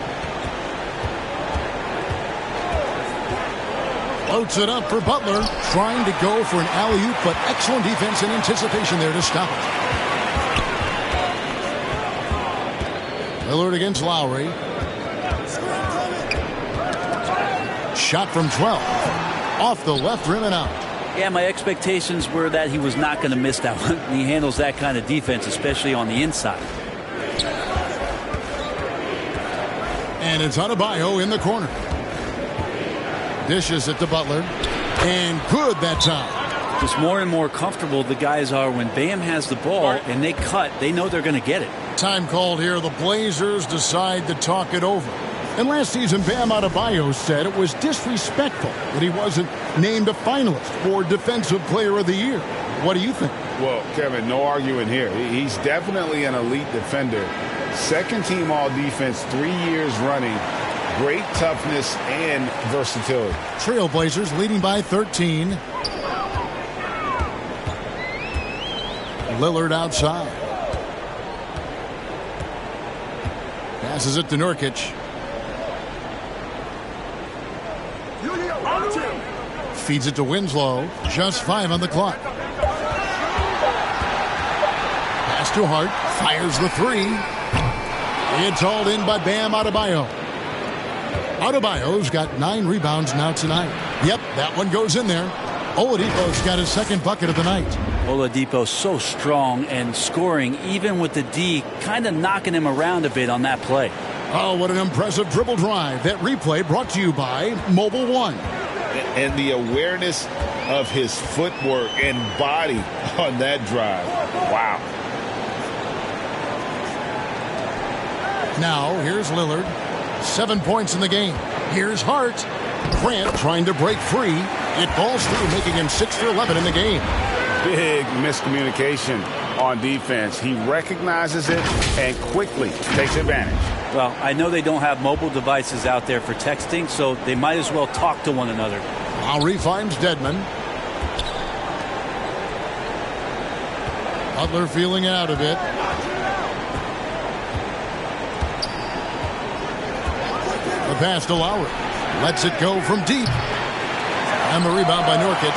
Floats it up for Butler. Trying to go for an alley-oop, but excellent defense and anticipation there to stop it. Lillard against Lowry. Shot from 12. Off the left rim and out. Yeah, my expectations were that he was not going to miss that one. He handles that kind of defense, especially on the inside. And it's Adebayo in the corner. Dishes it to Butler. And good that time. Just more and more comfortable the guys are when Bam has the ball and they cut. They know they're going to get it. Time called here. The Blazers decide to talk it over. And last season, Bam Adebayo said it was disrespectful that he wasn't named a finalist for Defensive Player of the Year. What do you think? Well, Kevin, no arguing here. He's definitely an elite defender. Second team all defense 3 years running. Great toughness and versatility. Trailblazers leading by 13. Lillard outside. Passes it to Nurkic. Feeds it to Winslow. Just 5 on the clock. Pass to Hart. Fires the 3. It's hauled in by Bam Adebayo. Adebayo's got 9 rebounds now tonight. Yep, that one goes in there. Oladipo's got his second bucket of the night. Oladipo's so strong and scoring, even with the D, kind of knocking him around a bit on that play. Oh, what an impressive dribble drive. That replay brought to you by Mobile One. And the awareness of his footwork and body on that drive. Wow. Now, here's Lillard. 7 points in the game. Here's Hart. Grant trying to break free. It falls through, making him 6 for 11 in the game. Big miscommunication on defense. He recognizes it and quickly takes advantage. Well, I know they don't have mobile devices out there for texting, so they might as well talk to one another. Lowry finds Dedmon. Butler feeling out of it. The pass to Lowry. Lets it go from deep. And the rebound by Nurkic.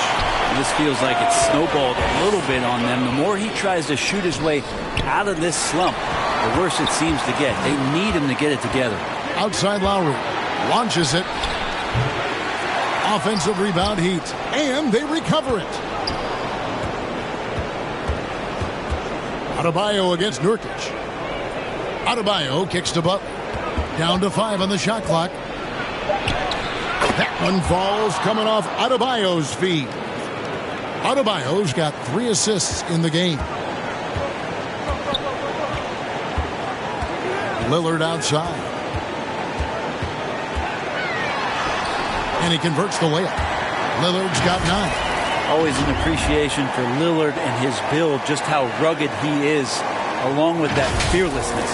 This feels like it's snowballed a little bit on them. The more he tries to shoot his way out of this slump, the worse it seems to get. They need him to get it together. Outside Lowry. Launches it. Offensive rebound Heat. And they recover it. Adebayo against Nurkic. Adebayo kicks to Butler. Down to 5 on the shot clock. That one falls coming off Adebayo's feet. Adebayo's got 3 assists in the game. Lillard outside. And he converts the layup. Lillard's got 9. Always an appreciation for Lillard and his build, just how rugged he is, along with that fearlessness.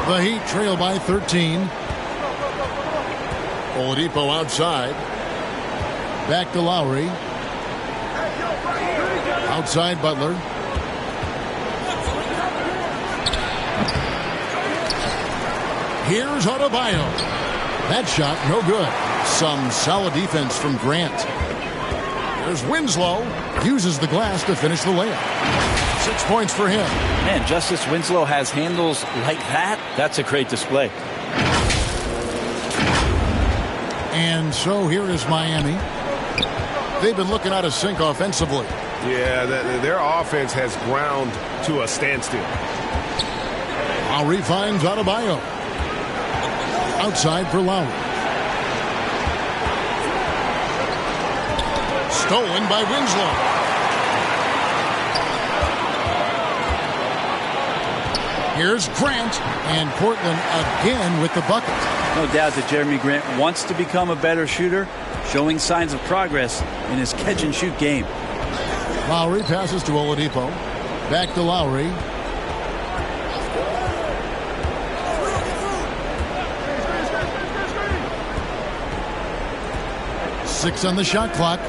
The Heat trail by 13. Oladipo outside. Back to Lowry. Outside Butler. Here's Adebayo. That shot no good. Some solid defense from Grant. There's Winslow. Uses the glass to finish the layup. 6 points for him. Man, Justice Winslow has handles like that. That's a great display. And so here is Miami. They've been looking out of sync offensively. Yeah, their offense has ground to a standstill. Lowry finds Adebayo. Outside for Lowry. Stolen by Winslow. Here's Grant, and Portland again with the bucket. No doubt that Jeremy Grant wants to become a better shooter, showing signs of progress in his catch-and-shoot game. Lowry passes to Oladipo. Back to Lowry. Six on the shot clock.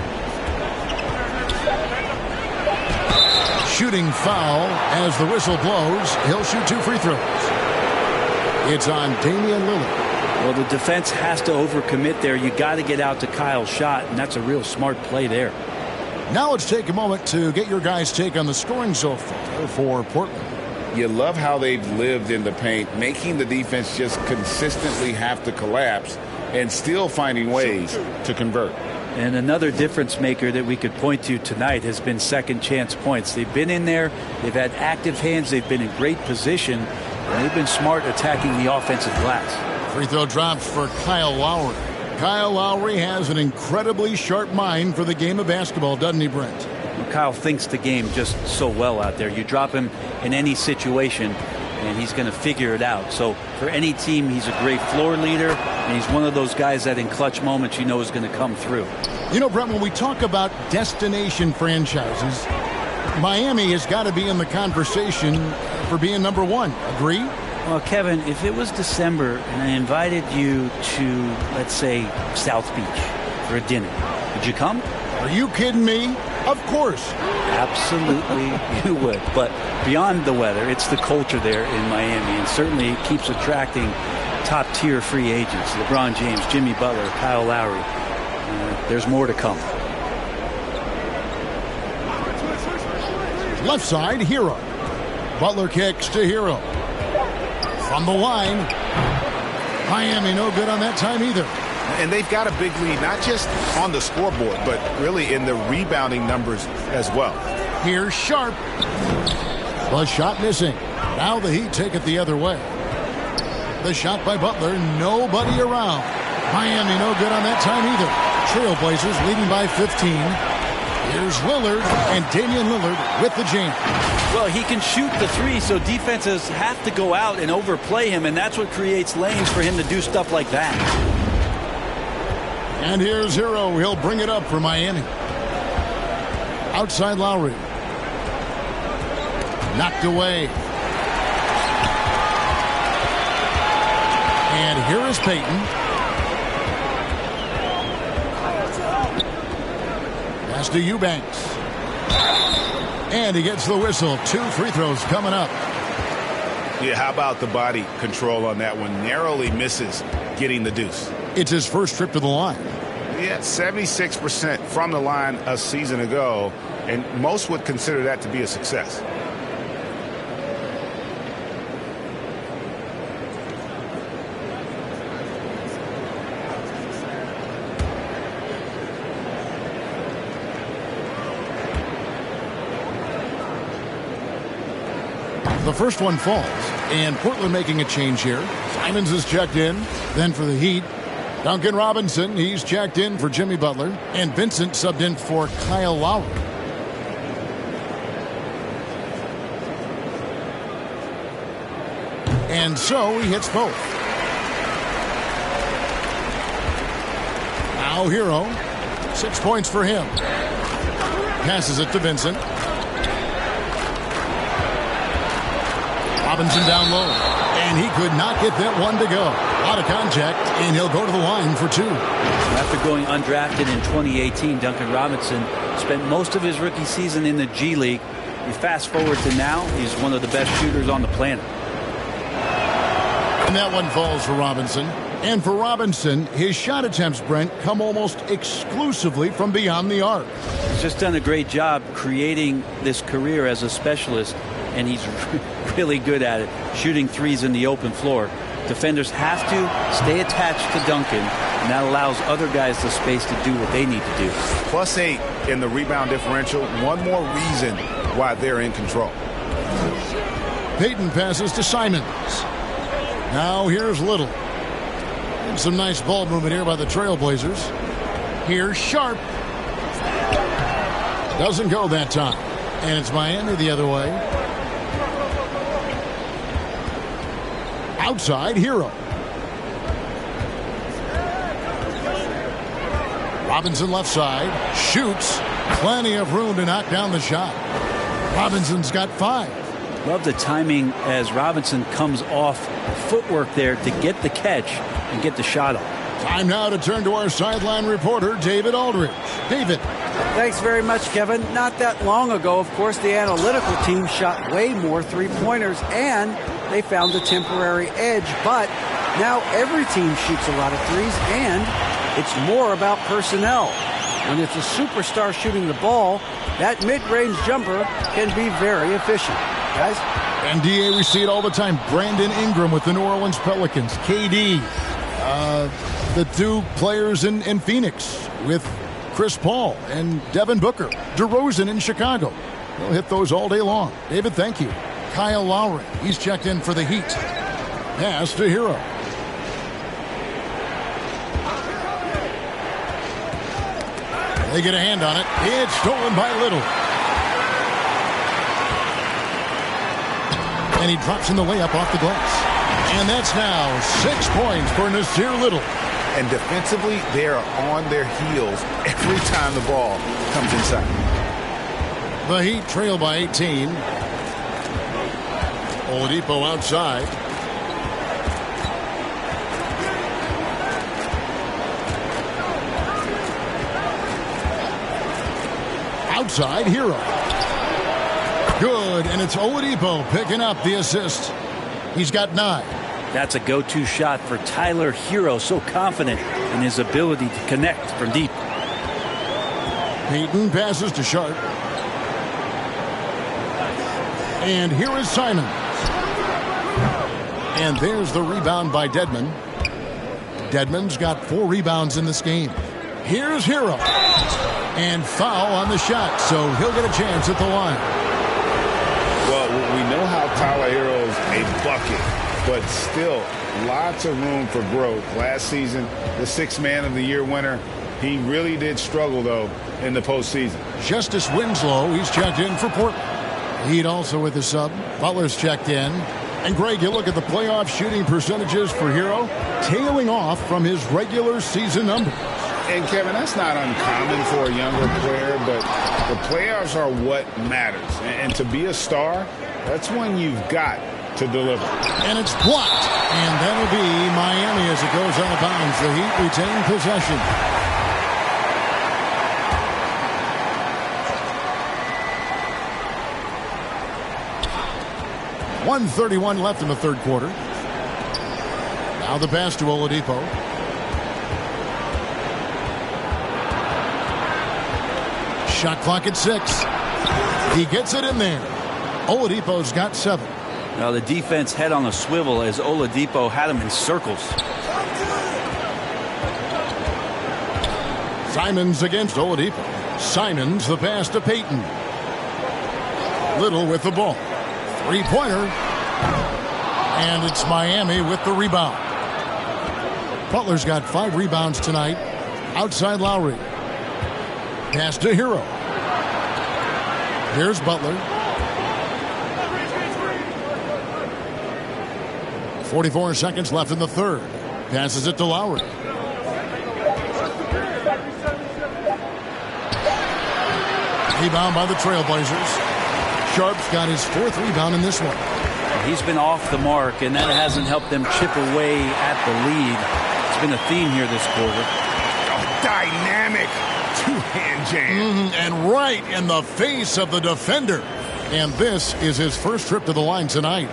Shooting foul as the whistle blows. He'll shoot 2 free throws. It's on Damian Lillard. Well, the defense has to overcommit there. You got to get out to Kyle's shot, and that's a real smart play there. Now let's take a moment to get your guys' take on the scoring so far for Portland. You love how they've lived in the paint, making the defense just consistently have to collapse and still finding ways to convert. And another difference maker that we could point to tonight has been second chance points. They've been in there, they've had active hands, they've been in great position, and they've been smart attacking the offensive glass. Free throw drops for Kyle Lowry. Kyle Lowry has an incredibly sharp mind for the game of basketball, doesn't he, Brent? Well, Kyle thinks the game just so well out there. You drop him in any situation, and he's going to figure it out. So for any team, he's a great floor leader, and he's one of those guys that in clutch moments you know is going to come through. You know, Brent, when we talk about destination franchises, Miami has got to be in the conversation for being number 1. Agree? Well, Kevin, if it was December and I invited you to, let's say, South Beach for a dinner, would you come? Are you kidding me? Of course. Absolutely you would. But beyond the weather, it's the culture there in Miami, and certainly it keeps attracting top-tier free agents. LeBron James, Jimmy Butler, Kyle Lowry. There's more to come. Left side, Hero. Butler kicks to Hero. From the line. Miami no good on that time either. And they've got a big lead, not just on the scoreboard, but really in the rebounding numbers as well. Here's Sharp. The shot missing. Now the Heat take it the other way. The shot by Butler, nobody around. Miami no good on that time either. Trailblazers leading by 15. Here's Lillard, and Damian Lillard with the jam. Well, he can shoot the three, so defenses have to go out and overplay him, and that's what creates lanes for him to do stuff like that. And here's Hero. He'll bring it up for Miami. Outside Lowry. Knocked away. And here is Payton. Pass to Eubanks. And he gets the whistle. 2 free throws coming up. Yeah, how about the body control on that one? Narrowly misses getting the deuce. It's his first trip to the line. Yeah, 76% from the line a season ago, and most would consider that to be a success. The first one falls, and Portland making a change here. Simons is checked in. Then for the Heat, Duncan Robinson, he's checked in for Jimmy Butler, and Vincent subbed in for Kyle Lowry. And so he hits both. Now Hero, 6 points for him. Passes it to Vincent. Robinson down low, and he could not get that one to go. A lot of contact, and he'll go to the line for 2. After going undrafted in 2018, Duncan Robinson spent most of his rookie season in the G League. You fast forward to now, he's one of the best shooters on the planet. And that one falls for Robinson. And for Robinson, his shot attempts, Brent, come almost exclusively from beyond the arc. He's just done a great job creating this career as a specialist, and he's really good at it, shooting threes in the open floor. Defenders have to stay attached to Duncan, and that allows other guys the space to do what they need to do. +8 in the rebound differential. One more reason why they're in control. Payton passes to Simons. Now here's Little. And some nice ball movement here by the Trailblazers. Here's Sharp. Doesn't go that time. And it's Miami the other way. Outside, Hero. Robinson left side. Shoots. Plenty of room to knock down the shot. Robinson's got 5. Love the timing as Robinson comes off footwork there to get the catch and get the shot off. Time now to turn to our sideline reporter, David Aldridge. David. Thanks very much, Kevin. Not that long ago, of course, the analytical team shot way more three-pointers, and they found a temporary edge. But now every team shoots a lot of threes, and it's more about personnel. When it's a superstar shooting the ball, that mid-range jumper can be very efficient. Guys? And DA, we see it all the time. Brandon Ingram with the New Orleans Pelicans. KD. The 2 players in Phoenix with Chris Paul and Devin Booker. DeRozan in Chicago. They'll hit those all day long. David, thank you. Kyle Lowry. He's checked in for the Heat. Pass to Hero. They get a hand on it. It's stolen by Little. And he drops in the layup off the glass. And that's now 6 points for Nasir Little. And defensively, they are on their heels every time the ball comes inside. The Heat trail by 18. Oladipo outside. Outside, Hero. Good, and it's Oladipo picking up the assist. He's got 9. That's a go-to shot for Tyler Hero, so confident in his ability to connect from deep. Payton passes to Sharp. And here is Simon. And there's the rebound by Dedmon. Dedmon's got 4 rebounds in this game. Here's Hero. And foul on the shot, so he'll get a chance at the line. Well, we know how Tyler Hero's a bucket, but still lots of room for growth. Last season, the 6th Man of the Year winner, he really did struggle, though, in the postseason. Justice Winslow, he's checked in for Portland. Heat also with the sub. Butler's checked in. And, Greg, you look at the playoff shooting percentages for Hero, tailing off from his regular season numbers. And, Kevin, that's not uncommon for a younger player, but the playoffs are what matters. And to be a star, that's when you've got to deliver. And it's blocked. And that'll be Miami as it goes out of bounds. The Heat retain possession. .131 left in the third quarter. Now the pass to Oladipo. Shot clock at 6. He gets it in there. Oladipo's got 7. Now the defense head on a swivel as Oladipo had him in circles. Simons against Oladipo. Simons the pass to Payton. Little with the ball. Three-pointer. And it's Miami with the rebound. Butler's got 5 rebounds tonight. Outside Lowry. Pass to Hero. Here's Butler. 44 seconds left in the third. Passes it to Lowry. Rebound by the Trailblazers. Sharp's got his 4th rebound in this one. He's been off the mark, and that hasn't helped them chip away at the lead. It's been a theme here this quarter. Dynamic two-hand jam. And right in the face of the defender. And this is his first trip to the line tonight.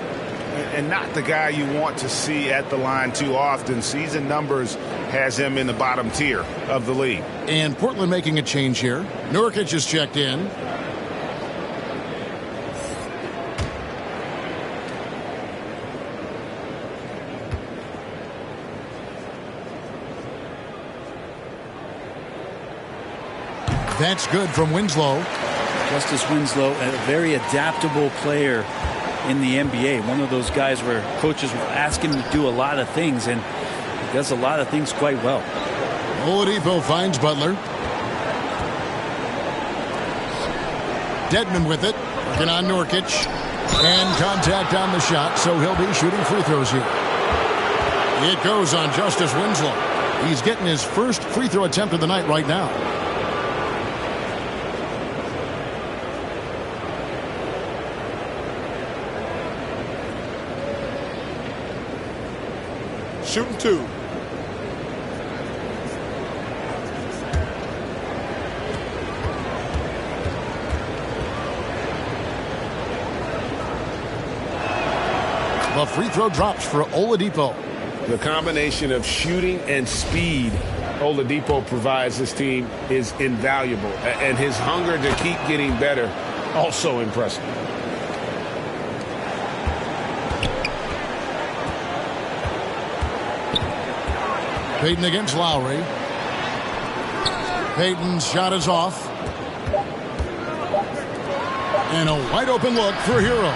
And not the guy you want to see at the line too often. Season numbers has him in the bottom tier of the league. And Portland making a change here. Nurkic is checked in. That's good from Winslow. Justice Winslow, a very adaptable player in the NBA. One of those guys where coaches will ask him to do a lot of things, and he does a lot of things quite well. Oladipo finds Butler. Dedmon with it. Working on Nurkic. And contact on the shot, so he'll be shooting free throws here. It goes on Justice Winslow. He's getting his first free throw attempt of the night right now. Shooting 2. The free throw drops for Oladipo. The combination of shooting and speed Oladipo provides this team is invaluable. And his hunger to keep getting better, also impressive. Payton against Lowry. Payton's shot is off. And a wide open look for Hero.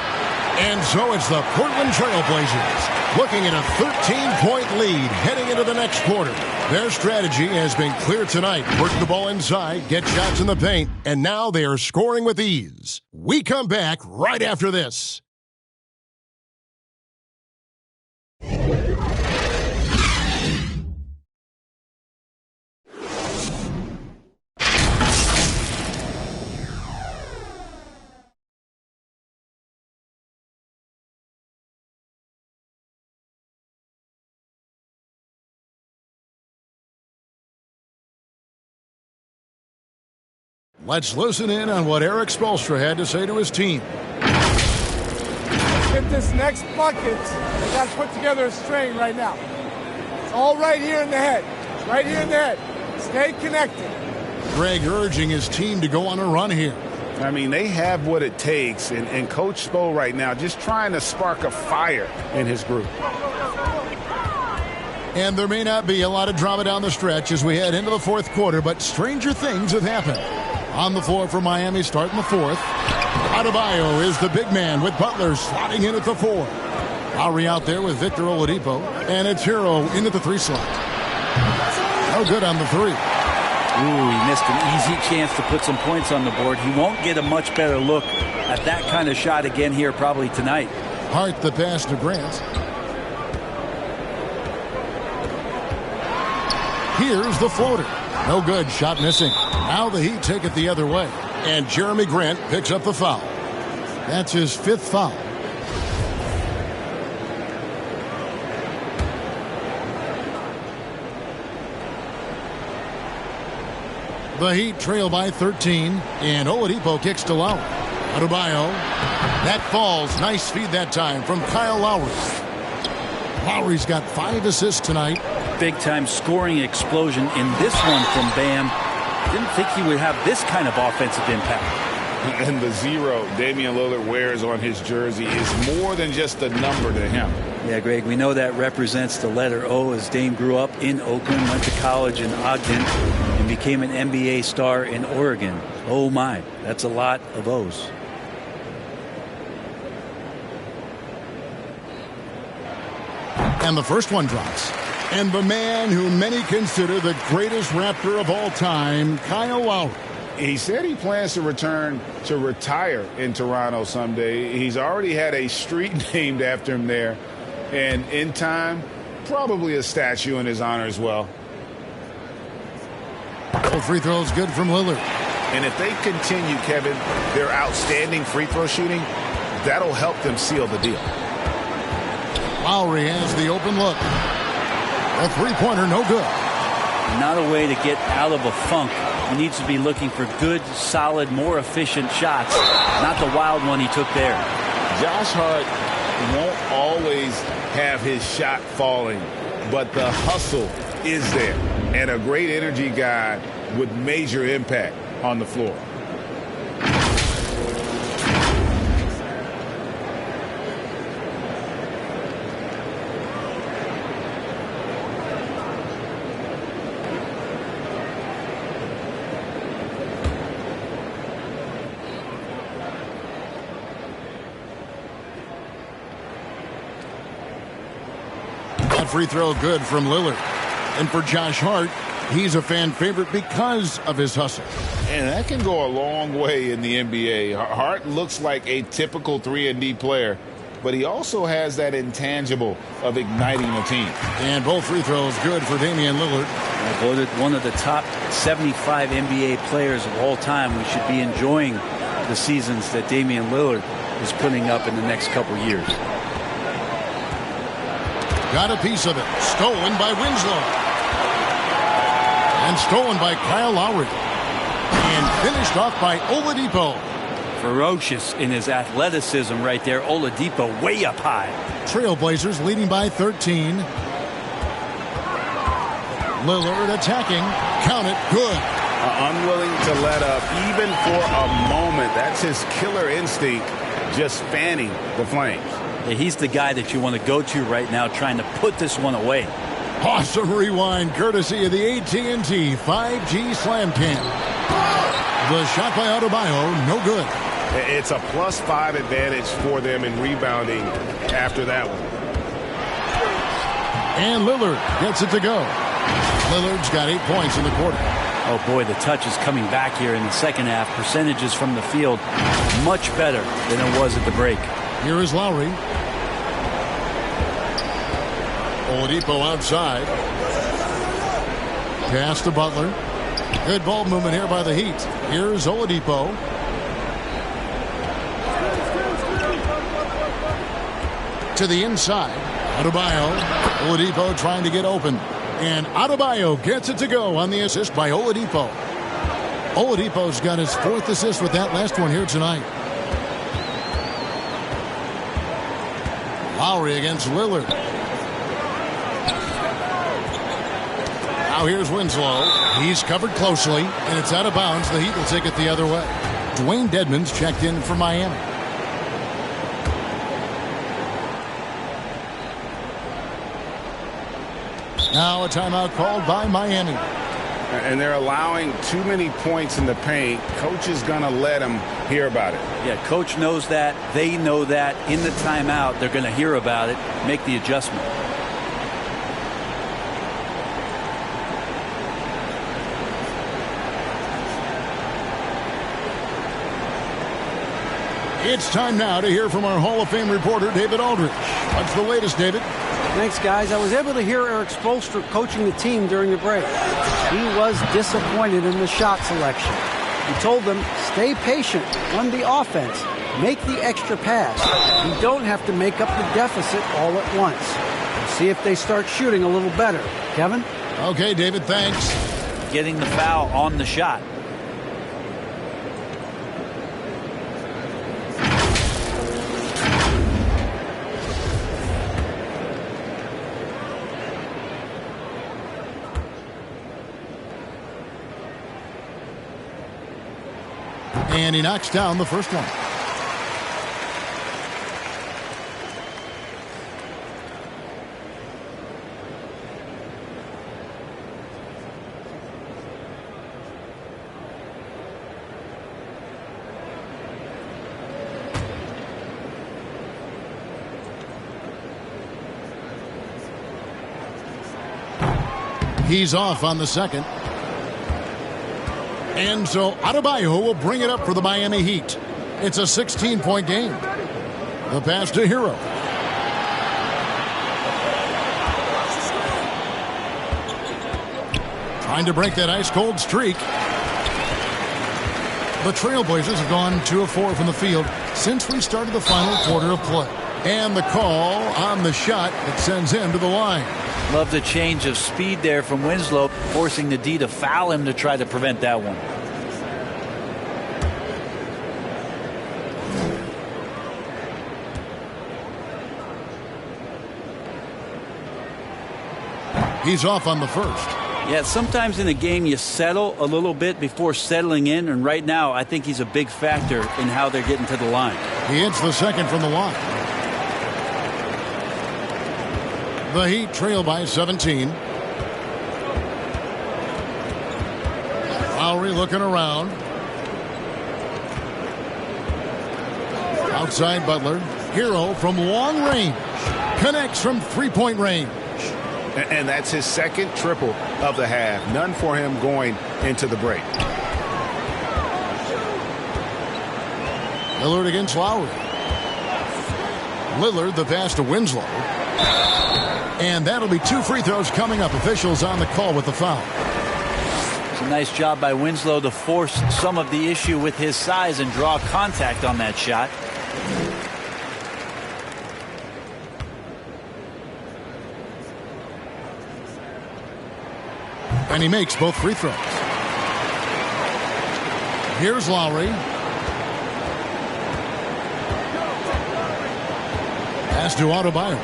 And so it's the Portland Trailblazers looking at a 13-point lead heading into the next quarter. Their strategy has been clear tonight. Push the ball inside, get shots in the paint, and now they are scoring with ease. We come back right after this. Let's listen in on what Eric Spoelstra had to say to his team. Let's get this next bucket. We got to put together a string right now. It's all right here in the head. Right here in the head. Stay connected. Greg urging his team to go on a run here. I mean, they have what it takes, and Coach Spo right now just trying to spark a fire in his group. And there may not be a lot of drama down the stretch as we head into the fourth quarter, but stranger things have happened. On the floor for Miami starting the fourth. Adebayo is the big man with Butler slotting in at the 4. Lowry out there with Victor Oladipo, and it's Hero in at the 3 slot. No good on the 3. Ooh, he missed an easy chance to put some points on the board. He won't get a much better look at that kind of shot again here probably tonight. Hart the pass to Grant. Here's the floater. No good. Shot missing. Now the Heat take it the other way. And Jeremy Grant picks up the foul. That's his 5th foul. The Heat trail by 13. And Oladipo kicks to Lowry. Adebayo. That falls. Nice feed that time from Kyle Lowry. Lowry's got 5 assists tonight. Big-time scoring explosion in this one from Bam. Didn't think he would have this kind of offensive impact. And the 0 Damian Lillard wears on his jersey is more than just a number to him. Yeah, Greg, we know that represents the letter O as Dame grew up in Oakland, went to college in Ogden, and became an NBA star in Oregon. Oh, my. That's a lot of O's. And the first one drops. And the man who many consider the greatest Raptor of all time, Kyle Lowry. He said he plans to return to retire in Toronto someday. He's already had a street named after him there. And in time, probably a statue in his honor as well. Free throws good from Lillard. And if they continue, Kevin, their outstanding free throw shooting, that'll help them seal the deal. Lowry has the open look. A three-pointer, no good. Not a way to get out of a funk. He needs to be looking for good, solid, more efficient shots. Not the wild one he took there. Josh Hart won't always have his shot falling, but the hustle is there. And a great energy guy with major impact on the floor. Free throw good from Lillard. And for Josh Hart, he's a fan favorite because of his hustle. And that can go a long way in the NBA. Hart looks like a typical 3-and-D player, but he also has that intangible of igniting a team. And both free throws good for Damian Lillard. Voted one of the top 75 NBA players of all time. We should be enjoying the seasons that Damian Lillard is putting up in the next couple years. Got a piece of it. Stolen by Winslow. And stolen by Kyle Lowry. And finished off by Oladipo. Ferocious in his athleticism right there. Oladipo way up high. Trailblazers leading by 13. Lillard attacking. Count it. Good. Unwilling to let up even for a moment. That's his killer instinct, just fanning the flames. Yeah, he's the guy that you want to go to right now trying to put this one away. Awesome rewind courtesy of the AT&T 5G Slam Cam. The shot by Adebayo, no good. It's a +5 advantage for them in rebounding after that one. And Lillard gets it to go. Lillard's got 8 points in the quarter. Oh, boy, the touch is coming back here in the second half. Percentages from the field much better than it was at the break. Here is Lowry. Oladipo outside. Pass to Butler. Good ball movement here by the Heat. Here's Oladipo. To the inside. Adebayo. Oladipo trying to get open. And Adebayo gets it to go on the assist by Oladipo. Oladipo's got his 4th assist with that last one here tonight. Lowry against Lillard. Now here's Winslow. He's covered closely, and it's out of bounds. The Heat will take it the other way. Dwayne Dedmon's checked in for Miami. Now a timeout called by Miami. And they're allowing too many points in the paint. Coach is going to let them hear about it. Yeah, coach knows that. They know that. In the timeout, they're going to hear about it, make the adjustment. It's time now to hear from our Hall of Fame reporter, David Aldridge. What's the latest, David? Thanks, guys. I was able to hear Eric Spoelstra coaching the team during the break. He was disappointed in the shot selection. He told them, stay patient, run the offense, make the extra pass. You don't have to make up the deficit all at once. See if they start shooting a little better. Kevin? Okay, David, thanks. Getting the foul on the shot. And he knocks down the first one. He's off on the second. And so Adebayo will bring it up for the Miami Heat. It's a 16-point game. The pass to Hero. Trying to break that ice-cold streak. The Trailblazers have gone 2 of 4 from the field since we started the final quarter of play. And the call on the shot that sends him to the line. Love the change of speed there from Winslow, forcing the D to foul him to try to prevent that one. He's off on the first. Yeah, sometimes in a game you settle a little bit before settling in, and right now I think he's a big factor in how they're getting to the line. He hits the second from the line. The Heat trail by 17. Lowry looking around. Outside Butler. Hero from long range. Connects from three-point range. And that's his second triple of the half. None for him going into the break. Lillard against Lowry. Lillard the pass to Winslow. And that'll be 2 free throws coming up. Officials on the call with the foul. It's a nice job by Winslow to force some of the issue with his size and draw contact on that shot. And he makes both free throws. Here's Lowry. Pass to Adebayo.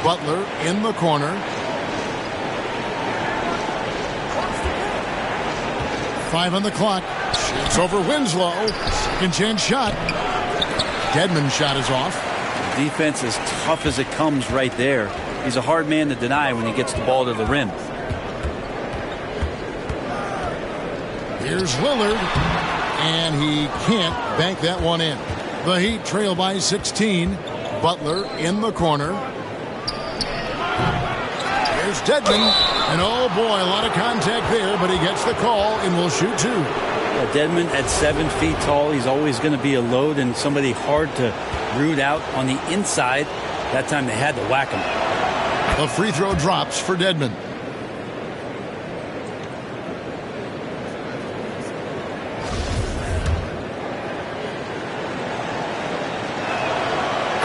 Butler in the corner. Five on the clock. Shoots over Winslow. Second chance shot. Dedmon's shot is off. Defense as tough as it comes right there. He's a hard man to deny when he gets the ball to the rim. Here's Lillard. And he can't bank that one in. The Heat trail by 16. Butler in the corner. Here's Dedmon. And oh boy, a lot of contact there, but he gets the call and will shoot 2. Well, Dedmon at 7 feet tall, he's always going to be a load and somebody hard to root out on the inside. That time they had to whack him. The free throw drops for Dedmon.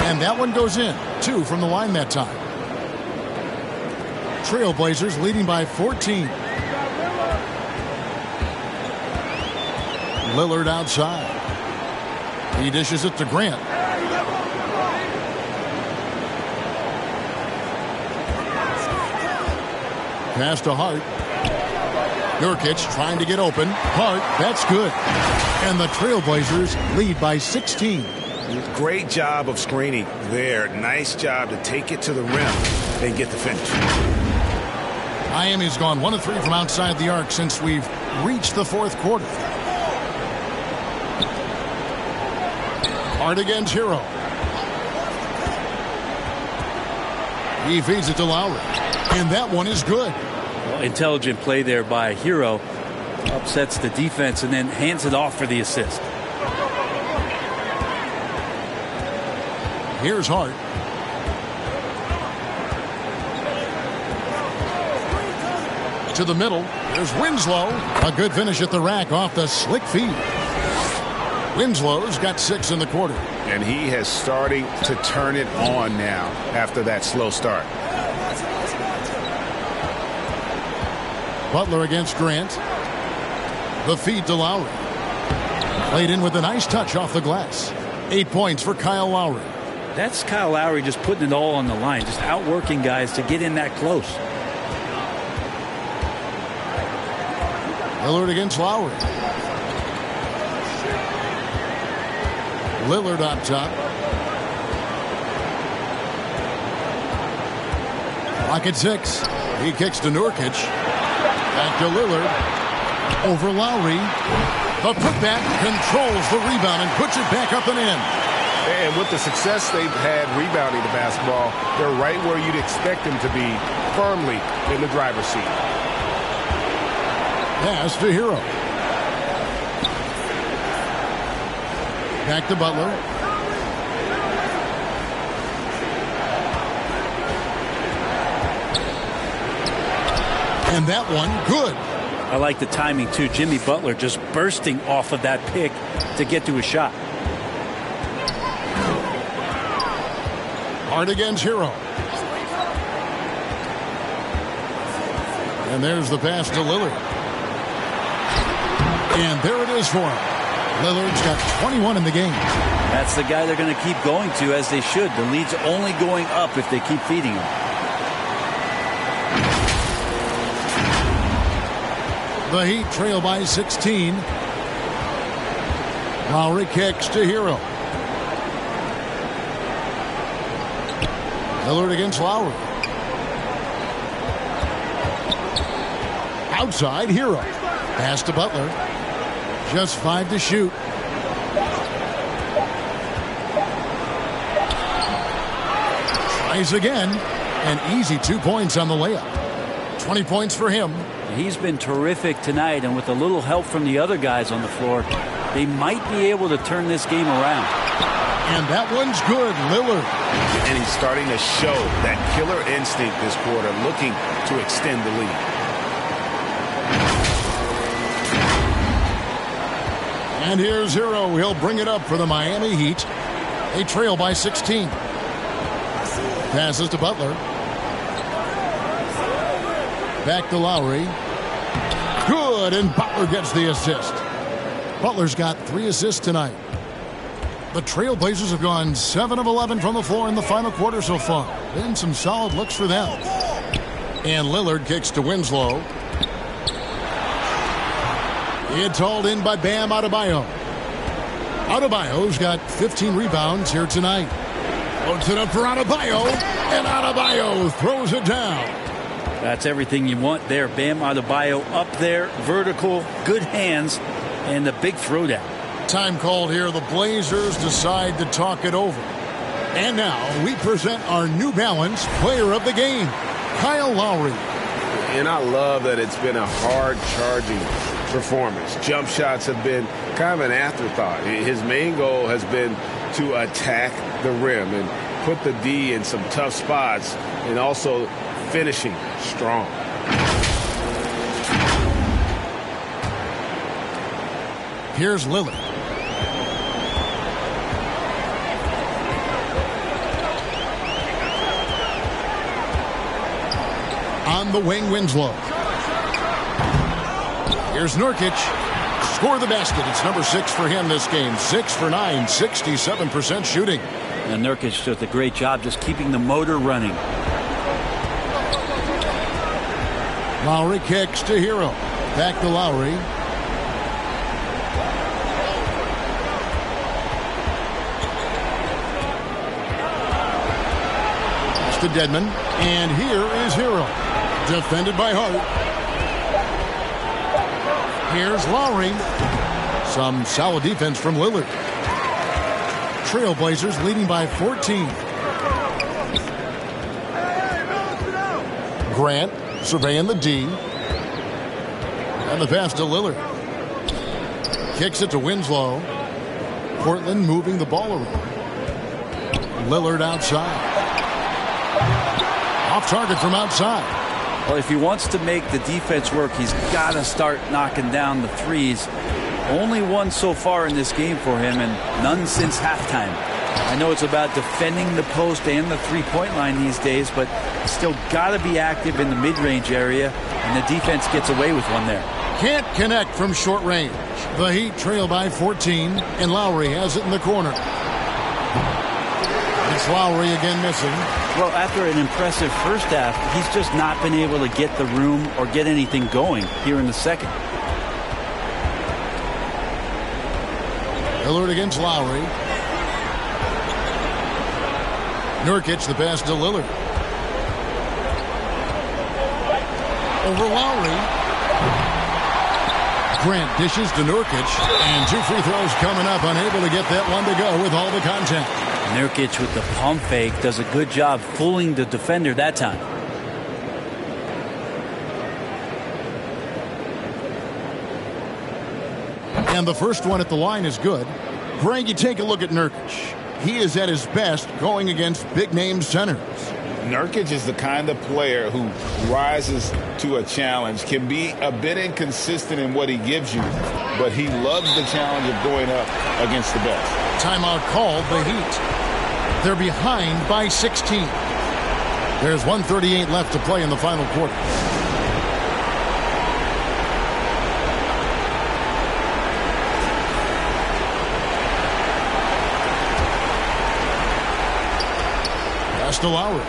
And that one goes in. 2 from the line that time. Trailblazers leading by 14. Lillard outside. He dishes it to Grant. Pass to Hart. Nurkic trying to get open. Hart, that's good. And the Trailblazers lead by 16. Great job of screening there. Nice job to take it to the rim and get the finish. Miami's gone 1 of 3 from outside the arc since we've reached the fourth quarter. Hart against Hero. He feeds it to Lowry. And that one is good. Well, intelligent play there by Hero. Upsets the defense and then hands it off for the assist. Here's Hart. To the middle. There's Winslow. A good finish at the rack off the slick feed. Winslow's got 6 in the quarter. And he has started to turn it on now after that slow start. Butler against Grant. The feed to Lowry. Played in with a nice touch off the glass. 8 points for Kyle Lowry. That's Kyle Lowry just putting it all on the line, just outworking guys to get in that close. Lillard against Lowry. Lillard up top. Clock at 6. He kicks to Nurkic. Back to Lillard. Over Lowry. The putback controls the rebound and puts it back up and in. And with the success they've had rebounding the basketball, they're right where you'd expect them to be, firmly in the driver's seat. Pass to Hero. Back to Butler. And that one, good. I like the timing, too. Jimmy Butler just bursting off of that pick to get to a shot. Hart against Hero. And there's the pass to Lillard. And there it is for him. Lillard's got 21 in the game. That's the guy they're going to keep going to, as they should. The lead's only going up if they keep feeding him. The Heat trail by 16. Lowry kicks to Hero. Lillard against Lowry. Outside, Hero. Pass to Butler. Just 5 to shoot. Tries again. An easy 2 points on the layup. 20 points for him. He's been terrific tonight, and with a little help from the other guys on the floor, they might be able to turn this game around. And that one's good, Lillard. And he's starting to show that killer instinct this quarter, looking to extend the lead. And here's Hero. He'll bring it up for the Miami Heat. They trail by 16. Passes to Butler. Back to Lowry. Good, and Butler gets the assist. Butler's got 3 assists tonight. The Trailblazers have gone 7 of 11 from the floor in the final quarter so far. Been some solid looks for them. And Lillard kicks to Winslow. It's hauled in by Bam Adebayo. Adebayo's got 15 rebounds here tonight. Puts it up for Adebayo, and Adebayo throws it down. That's everything you want there. Bam Adebayo up there, vertical, good hands, and the big throwdown. Time called here. The Blazers decide to talk it over. And now we present our New Balance player of the game, Kyle Lowry. And I love that it's been a hard-charging performance. Jump shots have been kind of an afterthought. His main goal has been to attack the rim and put the D in some tough spots, and also finishing strong. Here's Lillard. On the wing, Winslow. Here's Nurkic. Score the basket. It's number 6 for him this game. 6 for 9, 67% shooting. And Nurkic does a great job just keeping the motor running. Lowry kicks to Hero. Back to Lowry. It's to Dedmon. And here is Hero. Defended by Hart. Here's Lowry. Some solid defense from Lillard. Trailblazers leading by 14. Grant surveying the D. And the pass to Lillard. Kicks it to Winslow. Portland moving the ball around. Lillard outside. Off target from outside. Well, if he wants to make the defense work, he's got to start knocking down the threes. Only one so far in this game for him, and none since halftime. I know it's about defending the post and the three-point line these days, but still got to be active in the mid-range area, and the defense gets away with one there. Can't connect from short range. The Heat trail by 14, and Lowry has it in the corner. It's Lowry again missing. Well, after an impressive first half, he's just not been able to get the room or get anything going here in the second. Lillard against Lowry. Nurkic, the pass to Lillard. Over Lowry. Grant dishes to Nurkic, and 2 free throws coming up, unable to get that one to go with all the contact. Nurkic with the pump fake does a good job fooling the defender that time. And the first one at the line is good. Greg, you take a look at Nurkic. He is at his best going against big-name centers. Nurkic is the kind of player who rises to a challenge, can be a bit inconsistent in what he gives you, but he loves the challenge of going up against the best. Timeout called, the Heat. They're behind by 16. There's 1:38 left to play in the final quarter. Pass to Lowry.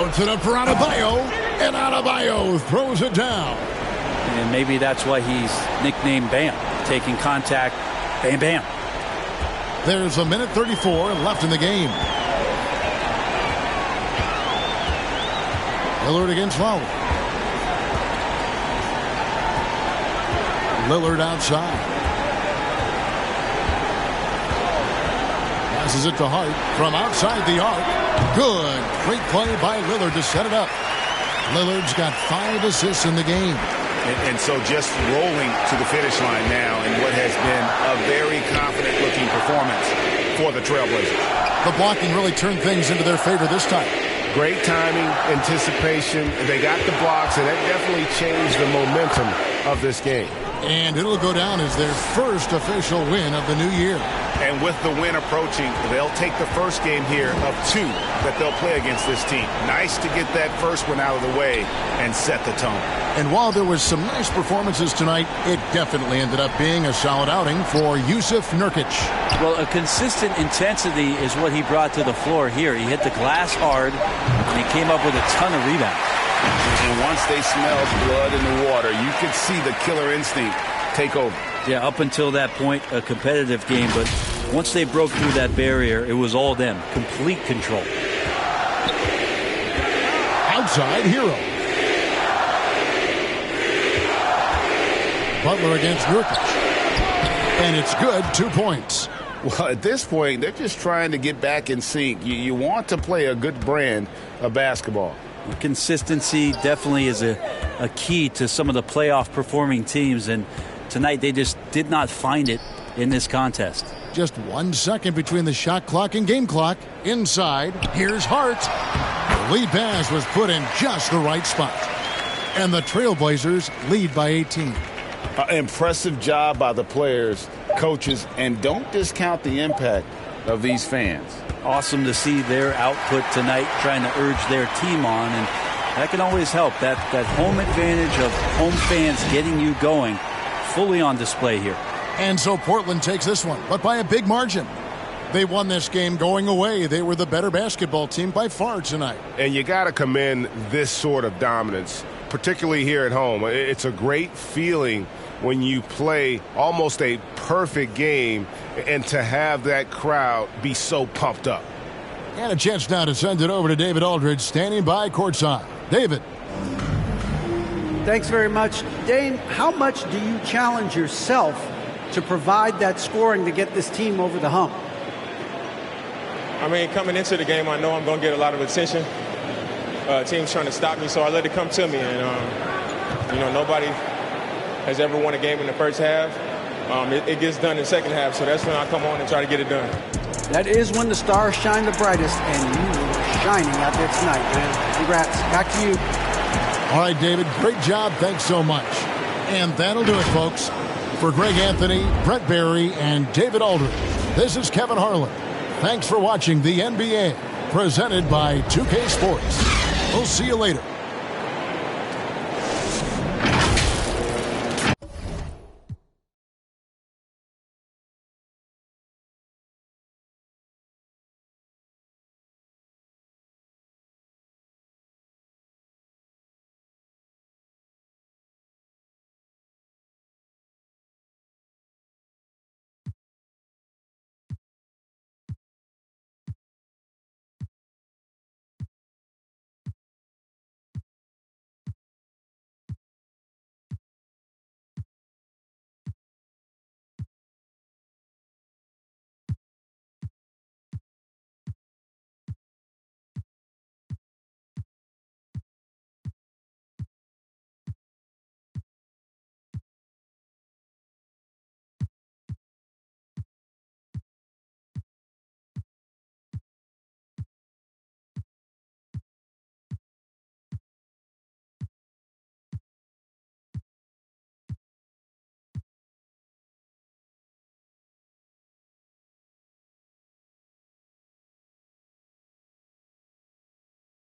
Puts it up for Adebayo, and Adebayo throws it down. And maybe that's why he's nicknamed Bam. Taking contact, bam, bam. There's 1:34 left in the game. Lillard against Lowry. Lillard outside. Passes it to Hart from outside the arc. Good. Great play by Lillard to set it up. Lillard's got 5 assists in the game. And so just rolling to the finish line now in what has been a very confident-looking performance for the Trailblazers. The blocking really turned things into their favor this time. Great timing, anticipation. They got the blocks, and that definitely changed the momentum of this game. And it'll go down as their first official win of the new year. And with the win approaching, they'll take the first game here of 2 that they'll play against this team. Nice to get that first one out of the way and set the tone. And while there was some nice performances tonight, it definitely ended up being a solid outing for Jusuf Nurkic. Well, a consistent intensity is what he brought to the floor here. He hit the glass hard, and he came up with a ton of rebounds. And once they smelled blood in the water, you could see the killer instinct take over. Yeah, up until that point, a competitive game, but once they broke through that barrier, it was all them. Complete control. Outside, Hero. Butler against Nurkic. And it's good, 2 points. Well, at this point, they're just trying to get back in sync. You want to play a good brand of basketball. Consistency definitely is a key to some of the playoff performing teams, and tonight they just did not find it in this contest. Just 1 second between the shot clock and game clock. Inside, here's Hart. The lead pass was put in just the right spot. And the Trailblazers lead by 18. Impressive job by the players, coaches, and don't discount the impact of these fans. Awesome to see their output tonight, trying to urge their team on, and That can always help. That home advantage of home fans getting you going fully on display here. And so Portland takes this one, but by a big margin. They won this game going away. They were the better basketball team by far tonight. And you got to commend this sort of dominance, particularly here at home. It's a great feeling when you play almost a perfect game and to have that crowd be so pumped up. And a chance now to send it over to David Aldridge, standing by courtside. David. Thanks very much. Dane, how much do you challenge yourself to provide that scoring to get this team over the hump? I mean, coming into the game, I know I'm going to get a lot of attention. Teams trying to stop me, so I let it come to me. And, nobody has ever won a game in the first half. It gets done in the second half, so that's when I come on and try to get it done. That is when the stars shine the brightest, and you were shining out there tonight, man. Congrats. Back to you. All right, David, great job. Thanks so much. And that'll do it, folks. For Greg Anthony, Brett Barry, and David Aldridge, this is Kevin Harlan. Thanks for watching the NBA, presented by 2K Sports. We'll see you later.